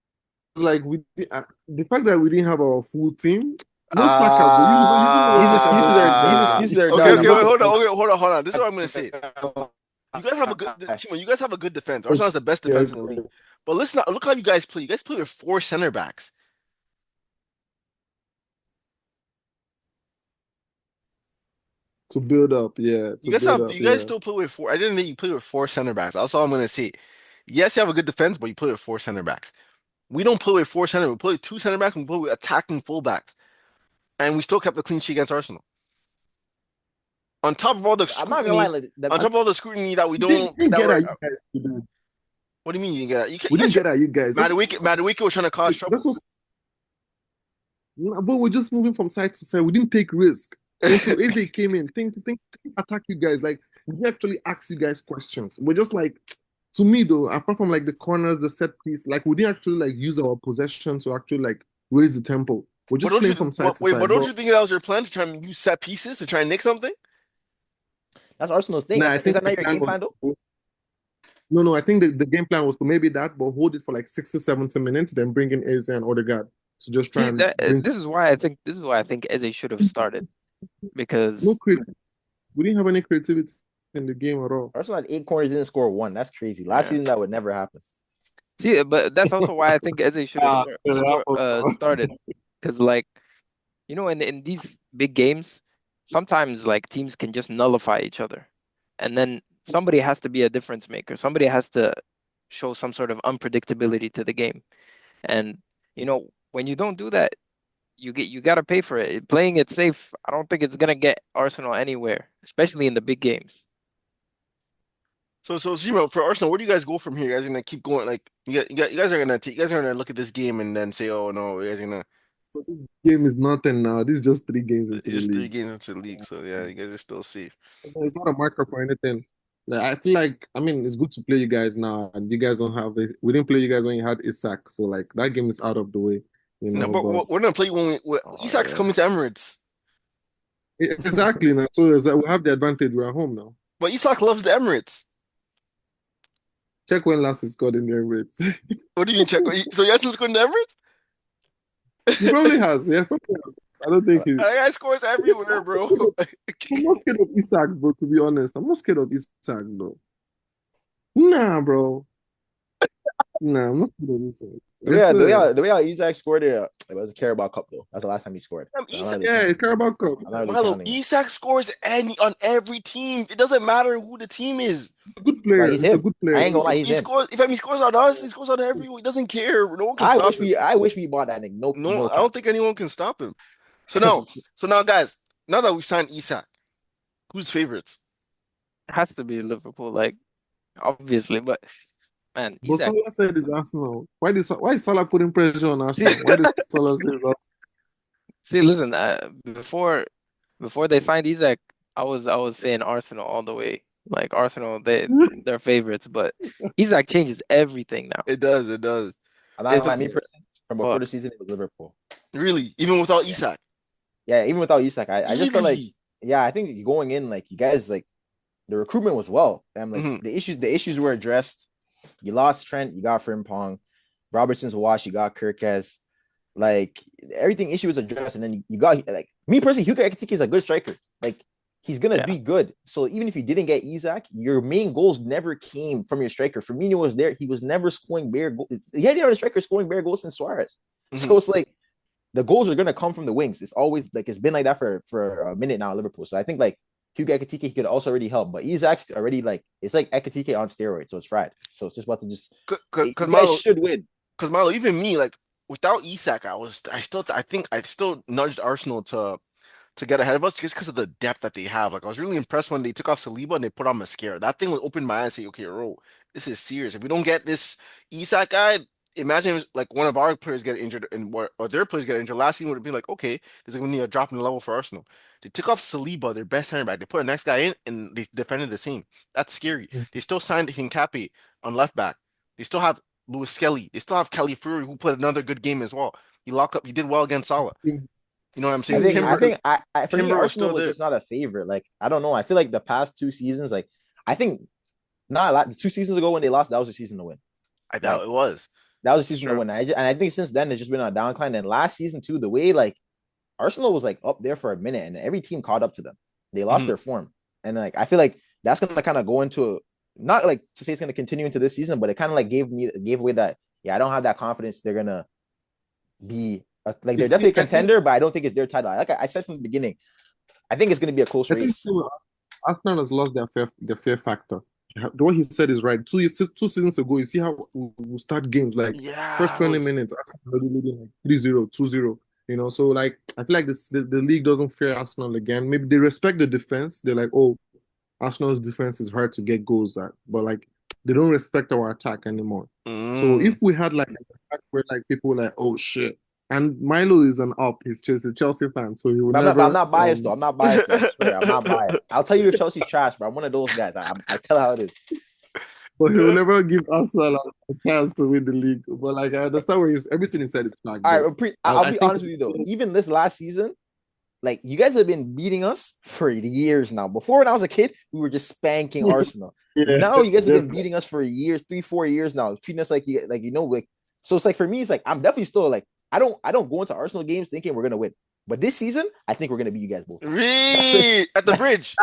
like, the fact that we didn't have our full team, no Saka, bro. You know what Saka does to you
These
guys now.
excuses are
okay,
done.
okay,
I'm
wait,
not
hold on,
gonna
okay, hold on. This is what I'm gonna say.
lie.
You guys have a good Timo, you guys have a good defense. Arsenal has the best
Yeah,
defense in the league. But listen, look how you guys play. You guys play with four center backs.
to build up, yeah, to build up,
You guys
yeah.
still play with four. I didn't think you play with four center backs. That's all I'm gonna say. Yes, you have a good defense, but you play with four center backs. We don't play with four center. We play with two center backs. We play with attacking fullbacks, and we still kept the clean sheet against Arsenal. On top of all the
I'm not gonna lie.
scrutiny, on top of all the scrutiny that we don't
We didn't
that
get
we're
at you guys today.
what do you mean you didn't get that?
We
You guys
didn't get at you guys.
Madueke was trying to cause trouble.
That's what. But we're just moving from side to side. We didn't take risk until Eze came in. Think, attack you guys. Like we actually ask you guys questions. We're just like, to me though, apart from like the corners, the set piece, like we didn't actually like use our possession to actually like raise the tempo. We're
But
just
don't
playing
you
from side to
but
side.
don't
But
you think that was your plan to try and use set pieces to try and nick something?
That's Arsenal's thing.
nah, I
Is
think
that
the
not your
plan
game plan though?
was no. I think the game plan was to maybe that, but hold it for like 60, 70 minutes, then bring in Eze and Odegaard to just try
see
and
that
bring
this is why I think Eze should have started
no
because
creativity. We didn't have any creativity in the game at all.
Arsenal had 8 corners, didn't score one. That's crazy. Last
yeah.
season that would never happen.
See, but that's also why I think Eze should have started because like in these big games, sometimes like teams can just nullify each other. And then somebody has to be a difference maker. Somebody has to show some sort of unpredictability to the game. And when you don't do that, you gotta pay for it. Playing it safe, I don't think it's gonna get Arsenal anywhere, especially in the big games.
So Zemo, for Arsenal, where do you guys go from here? You guys gonna keep going like you guys are gonna look at this game and then say, oh no, you guys are gonna
But this game is nothing now. This is just 3 games into the
just three
league.
games into the league. So yeah, you guys are still safe.
It's not a marker for anything. Like, I feel like, I mean, it's good to play you guys now, and you guys don't have it. We didn't play you guys when you had Isak, so like that game is out of the way,
No, but
But
we're gonna play when
Oh
Isak's
yeah.
coming to Emirates.
exactly now, so is that we have the advantage. We're at home now.
But Isak loves the Emirates.
Check when last he scored in the Emirates.
What do you mean check? So he hasn't scored in the Emirates?
He probably has. Yeah, probably has. I don't think he.
That guy scores everywhere, bro.
I'm not scared of Isak, bro. To be honest, I'm not scared of Isak, bro. Nah, bro. Nah, I'm not scared of Isak.
The
I
way,
swear.
the way how Isaac scored it was a Carabao Cup though. That's the last time he scored. So I'm not
Isak,
really
Yeah,
counting.
Carabao Cup.
I'm not really
Milo,
counting it.
Isak scores on every team. It doesn't matter who the team is.
He's a good
But
player.
he's
He's a
him.
good
I
player.
ain't gonna lie, he's
He
him.
scores. If he scores on us, he scores on everyone. He doesn't care. No one can
I
stop
wish
him.
we bought that nigga. No,
No,
no
I
cap.
don't think anyone can stop him. So now, guys, now that we signed Isak, who's favorites?
It has to be Liverpool, like obviously, but man,
But
Isak.
Salah said it's Arsenal. Why is Salah putting pressure on
See,
Arsenal? Why does Salah say it's Arsenal?
see, listen, before they signed Isak, I was saying Arsenal all the way. Like Arsenal, they're favorites, but Isak changes everything now.
It does. It does.
I'm not gonna lie,
It's
me personally, from before
fuck.
the season, it was Liverpool.
Really, even without
Yeah.
Isak.
Yeah, even without Isak, I just felt like,
Really.
yeah, I think going in, like you guys like the recruitment was well. And like
Hmm.
the issues were addressed. You lost Trent, you got Frimpong, Robertson's washed, you got Kirkes. Like everything issue was addressed, and then you got like me personally, Hugo Ekitike is a good striker. Like he's gonna
Yeah,
be good. So even if you didn't get Isak, your main goals never came from your striker. Firmino was there; he was never scoring bare goals. He had the other striker scoring bare goals in Suarez.
Hmm.
So it's like the goals are gonna come from the wings. It's always like it's been like that for a minute now, at Liverpool. So I think like Hugo Ekitike he could also already help, but Isak's already like it's like Ekitike on steroids, so it's fried. So it's just about to just
Cause,
you
cause
guys
Milo,
should win.
cause Milo, even me, like without Isak, I think I still nudged Arsenal to get ahead of us just because of the depth that they have. Like I was really impressed when they took off Saliba and they put on Mascara. That thing would open my eyes and say, okay, bro, this is serious. If we don't get this Isak guy, imagine if like one of our players get injured and or their players get injured. Last season would have been like, okay, there's gonna be a drop in the level for Arsenal. They took off Saliba, their best center back. They put a next guy in and they defended the same. That's scary. They still signed Hincapié on left back. They still have Louis Skelly. They still have Kelly Fury who played another good game as well. He locked up. He did well against Salah. You know what I'm
I
saying?
think I
Timber,
think I for me
Timber was
Arsenal
still
was
there.
just not a favorite. Like I don't know. I feel like the past 2 seasons, like I think not a lot. 2 seasons ago when they lost, that was the season to win.
I doubt
Like
it was.
that was the
it's
season to
true.
win. And I think since then it's just been on a downcline. And last season too, the way like Arsenal was like up there for a minute, and every team caught up to them. They lost
Mhm.
their form, and like I feel like that's gonna kind of go into not like to say it's gonna continue into this season, but it kind of like gave away that yeah I don't have that confidence they're gonna be like
You
they're
see,
definitely a contender, but I don't think it's their title. Like I said from the beginning, I think it's gonna be a close
I think
race.
too, Arsenal has lost their fear factor. What he said is right. 2 seasons ago, you see how we start games like first
Yeah, it
20
was.
minutes, Arsenal already leading like 3-0, 2-0. So like I feel like the league doesn't fear Arsenal again. Maybe they respect the defense. They're like, oh, Arsenal's defense is hard to get goals at, but like they don't respect our attack anymore. So if
Mm.
we had like an attack where like people were like, oh shit, and Milo is an up, he's just a Chelsea fan, so he will
But I'm
never
not biased though. I'm not biased though. I swear, I'm not biased. I'll tell you if Chelsea's trash, but I'm one of those guys. I tell how it is.
but he will never give Arsenal a chance to win the league. But like I understand where everything he said is fact,
All
but
right, I'll
I
be
think
honest with you though. Even this last season, like you guys have been beating us for years now. Before when I was a kid, we were just spanking Arsenal.
yeah,
Now you guys have been
yes,
beating us for years, 3, 4 years now, treating us like like. So it's like for me, it's like I'm definitely still like I don't go into Arsenal games thinking we're gonna win. But this season, I think we're gonna beat you guys both. That's
Really? At the bridge.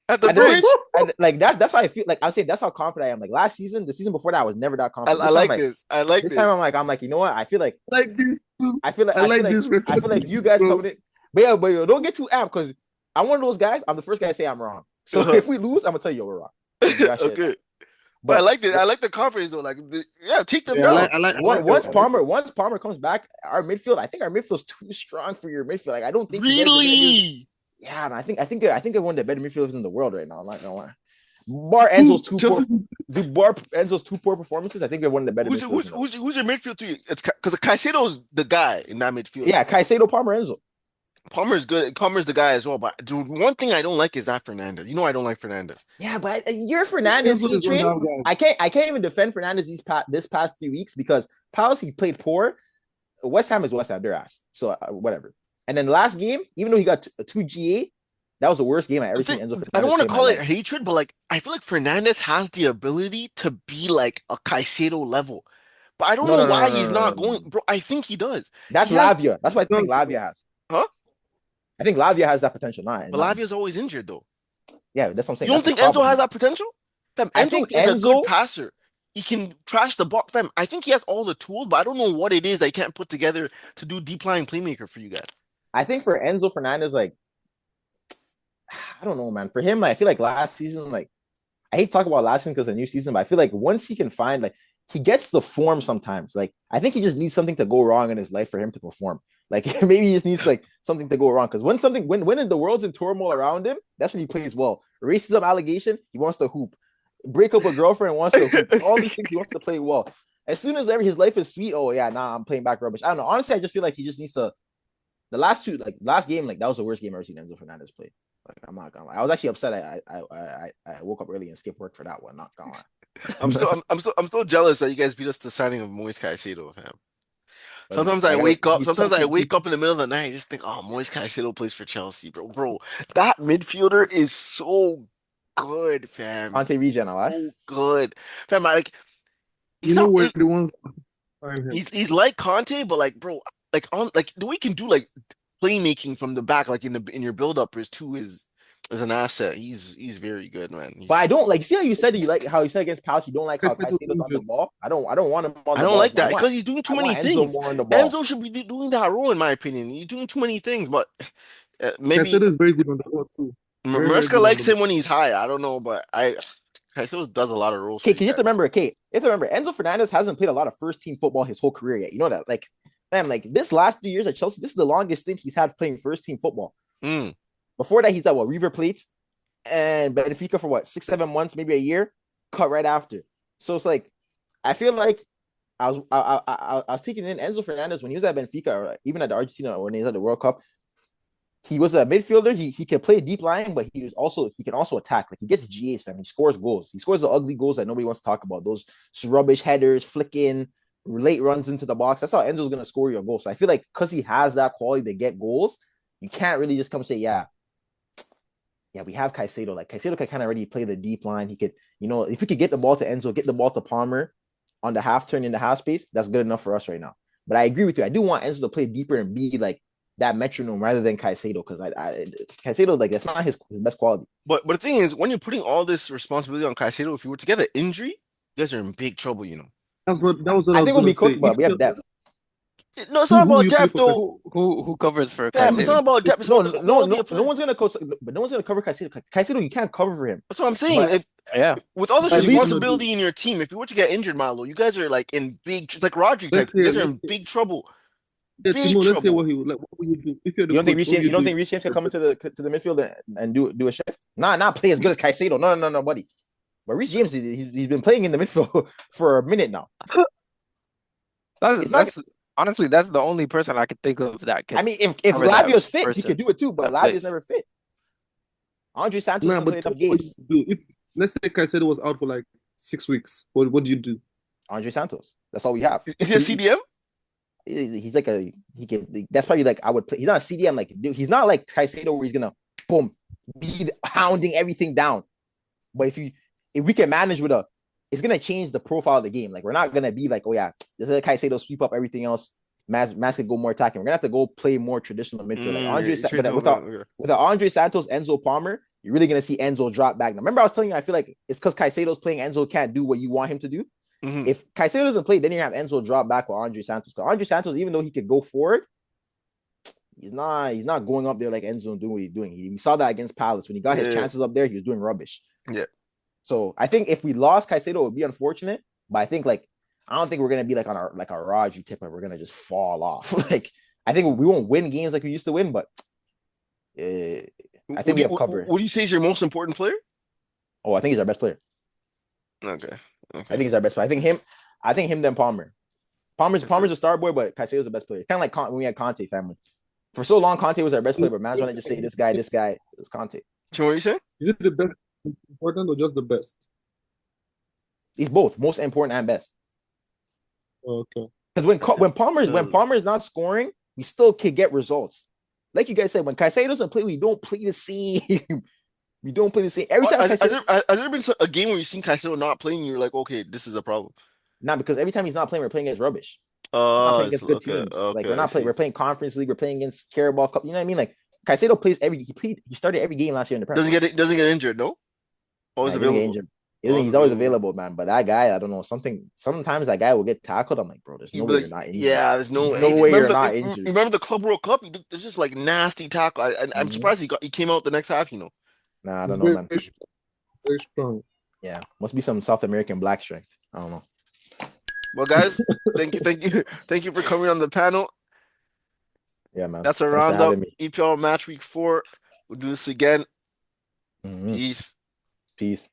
At the
at the
bridge.
bridge. Like that's how I feel. Like I'm saying that's how confident I am. Like last season, the season before that, I was never that confident.
I like this. I like
This time
this.
I'm like, you know what? I feel like
I like this. Too.
I feel like
I
I feel
like
like
this
I feel like you guys
bro.
coming in. But yeah, but yo, don't get too amped because I'm one of those guys. I'm the first guy to say I'm wrong. So if we lose, I'm gonna tell you we're wrong. Like, you got shit.
Okay. But I
But
like this. I like the confidence though. Like, yeah, take them
Yeah,
down.
I like that.
once Palmer comes back, our midfield, I think our midfield's too strong for your midfield. Like I don't think you guys are gonna be.
Really?
Yeah, man, I think they're one of the better midfielders in the world right now. I'm not gonna lie. Bar
Who
Enzo's two poor,
Chelsea?
bar Enzo's two poor performances. I think they're one of the better
Who's
midfielders
who's
in the world.
who's who's your midfield three? It's because Caicedo's the guy in that midfield.
Yeah, Caicedo, Palmer, Enzo.
Palmer's good. Palmer's the guy as well. But dude, one thing I don't like is that Fernandez. You know I don't like Fernandez.
Yeah, but you're Fernandez
Enzo
hate
is not
train.
that guy.
I can't even defend Fernandez this past 3 weeks because Palace he played poor. West Ham is West Ham, their ass. So whatever. And then last game, even though he got two GA, that was the worst game I ever seen Enzo
I don't
Fernandez
want
play
to
in my
call it
life.
hatred, but like I feel like Fernandez has the ability to be like a Caicedo level. But I don't
No,
know
no, no,
why
no, no,
he's
no,
not
no,
going,
no.
bro. I think he does.
That's
He has,
Lavia. That's what I
No,
think Lavia has.
huh?
I think Lavia has that potential.
But
Not
Lavia's always injured though.
yeah, that's what I'm saying.
You don't
That's his
think Enzo has
problem.
that potential? Fam,
I
Enzo
think
is a good
Enzo.
passer. He can trash the ball. Fam, I think he has all the tools, but I don't know what it is I can't put together to do deep line playmaker for you guys.
I think for Enzo Fernandez, like I don't know, man. For him, like, I feel like last season, like I hate to talk about last season because of the new season, but I feel like once he can find like he gets the form sometimes. Like I think he just needs something to go wrong in his life for him to perform. Like maybe he just needs like something to go wrong. Because when the world's in turmoil around him, that's when he plays well. Racism allegation, he wants to hoop. Break up a girlfriend, wants to hoop. All these things he wants to play well. As soon as ever his life is sweet, oh yeah, nah, I'm playing back rubbish. I don't know. Honestly, I just feel like he just needs to last game, like that was the worst game I've ever seen Enzo Fernandez play. Like I'm not gonna lie. I was actually upset. I woke up early and skipped work for that one. Not gonna lie.
I'm still jealous that you guys beat us to signing of Moise Caicedo, fam.
But I gotta. He's
Sometimes I
Chelsea.
wake up in the middle of the night and just think, oh, Moise Caicedo plays for Chelsea, bro. Bro, that midfielder is so good, fam.
Conte regen, I lie.
So good. Fam, like
You
he's
know
not
where the one find him.
he's like Conte, but like bro, like on like the way he can do like playmaking from the back, like in your build up is too is an asset. He's very good, man.
But I
He's
don't like. See how you said you like how you said against Palace. You don't like how
Caicedo's
Caicedo's on the
injured.
ball. I don't want him on
I
the
don't
ball
like
as much.
that because he's doing too
I
many
want Enzo
things.
more on the ball.
Enzo should be doing that role, in my opinion. He's doing too many things, but maybe
Caicedo is very good on the ball too. Very, very
Maresca
good on the
likes
ball.
him when he's high. I don't know, but I Caicedo does a lot of roles for
Okay,
you
because you have
guys.
to remember, okay, you have to remember, Enzo Fernandez hasn't played a lot of first team football his whole career yet. You know that, like, man, like this last 3 years at Chelsea, this is the longest stint he's had playing first team football.
Mm.
Before that, he's at what River Plate and Benfica for what 6 7 months, maybe a year, cut right after. So it's like I feel like I was taking in Enzo Fernandez when he was at Benfica or even at the Argentina when he was at the World Cup. He was a midfielder. He can play deep line, but he can also attack. Like he gets GAs, fam. He scores goals. He scores the ugly goals that nobody wants to talk about. Those rubbish headers, flicking, late runs into the box. That's how Enzo's gonna score your goal. So I feel like because he has that quality to get goals, you can't really just come say, yeah, we have Caicedo. Like Caicedo can kind of already play the deep line. He could, if we could get the ball to Enzo, get the ball to Palmer on the half turn in the half space, that's good enough for us right now. But I agree with you. I do want Enzo to play deeper and be like that metronome rather than Caicedo because Caicedo like that's not his best quality.
But the thing is, when you're putting all this responsibility on Caicedo, if you were to get an injury, you guys are in big trouble, you know.
That was what I
I
was
think we'll
gonna
be
say.
cooked, but we have depth.
No, it's not
Who will
about
you play
depth
for
though.
Who covers for
Fam, it's
Caicedo?
not about depth. It's
No,
about the
no,
quality
no,
of
no
play.
one's gonna coach, but no one's gonna cover Caicedo. Caicedo, you can't cover for him.
That's what I'm saying.
But
If
Yeah.
with all this
at
what you're
least
gonna do.
responsibility in your team, if you were to get injured, Malo, you guys are like in big, like Rodri type.
Let's
You
hear
guys are
let's
in
hear,
big trouble.
yeah,
Big
Timo, let's hear
trouble.
what he would like. What would you do if you're the
you don't think
coach?
Reece
What would
James,
you
you don't
do?
think Reece James can come into the midfield and do a shift? Not play as good as Caicedo. No, buddy. But Reece James, he's been playing in the midfield for a minute now.
That's
It's not.
that's honestly that's the only person I could think of that
I
could
mean, if
cover that
Lavio's fit, he could
person,
do it too. But
that
Lavio's
place.
never fit. Andre Santos
Nah,
doesn't
but
play
tell
enough
me what you
games.
do. If let's say Caicedo was out for like 6 weeks, what do you do?
Andre Santos. That's all we have.
Is he a CDM?
He's like he can. That's probably like I would play. He's not a CDM. Like dude, he's not like Caicedo where he's gonna boom be hounding everything down. But if we can manage with it's gonna change the profile of the game. Like we're not gonna be like, oh yeah, just let Caicedo sweep up everything else. Mass could go more attacking. We're gonna have to go play more traditional midfield. Like Andre, but with Andre Santos, Enzo Palmer, you're really gonna see Enzo drop back. Now, remember I was telling you, I feel like it's because Caicedo's playing. Enzo can't do what you want him to do.
Hmm.
If Caicedo doesn't play, then you have Enzo drop back with Andre Santos. Because Andre Santos, even though he could go forward, he's not going up there like Enzo doing what he's doing. We saw that against Palace when he got his
Yeah,
chances up there, he was doing rubbish.
yeah.
So I think if we lost Caicedo, it would be unfortunate. But I think like I don't think we're gonna be like on our like a Raji tip, and we're gonna just fall off. Like I think we won't win games like we used to win, but I think we have covered.
Would you say is your most important player?
Oh, I think he's our best player.
Okay.
I
Okay.
think he's our best player. I think him then Palmer. Palmer's
Yes, sir.
a star boy, but Caicedo's the best player. Kind of like when we had Conte family. For so long, Conte was our best player, but man's want to just say this guy is Conte.
So what are you saying?
Is it the best important or just the best?
He's both most important and best.
Okay.
Because when Palmer's not scoring, we still can get results. Like you guys said, when Caicedo doesn't play, we don't play the same. We don't play the same. Every time
Has there been a game where you've seen Caicedo not playing and you're like, okay, this is a problem?
nah, because every time he's not playing, we're playing against rubbish. We're not
Oh,
playing
it's
against good
okay.
teams. Like
Okay,
we're
I
not playing.
see.
We're playing Conference League. We're playing against Carabao Cup. You know what I mean? Like Caicedo plays he started every game last year in the Prem.
Doesn't get injured, no?
Nah,
Always
he doesn't get
available.
injured.
Always
He's always
available.
available, man. But that guy, I don't know, something. Sometimes that guy will get tackled. I'm like, bro, there's no
You'd be
way
like,
you're not injured.
yeah, there's no
There's
way.
no way you're
Remember
not injured.
remember the Club World Cup? It's just like nasty tackle. I'm
Mhm.
surprised he came out the next half.
Nah, I
It's
don't know, man.
very strong.
Yeah, must be some South American black strength. I don't know.
Well, guys, thank you for coming on the panel.
Yeah, man.
That's a
Thanks for
roundup.
having me.
EPL match week 4. We'll do this again.
Mhm.
Peace.
Peace.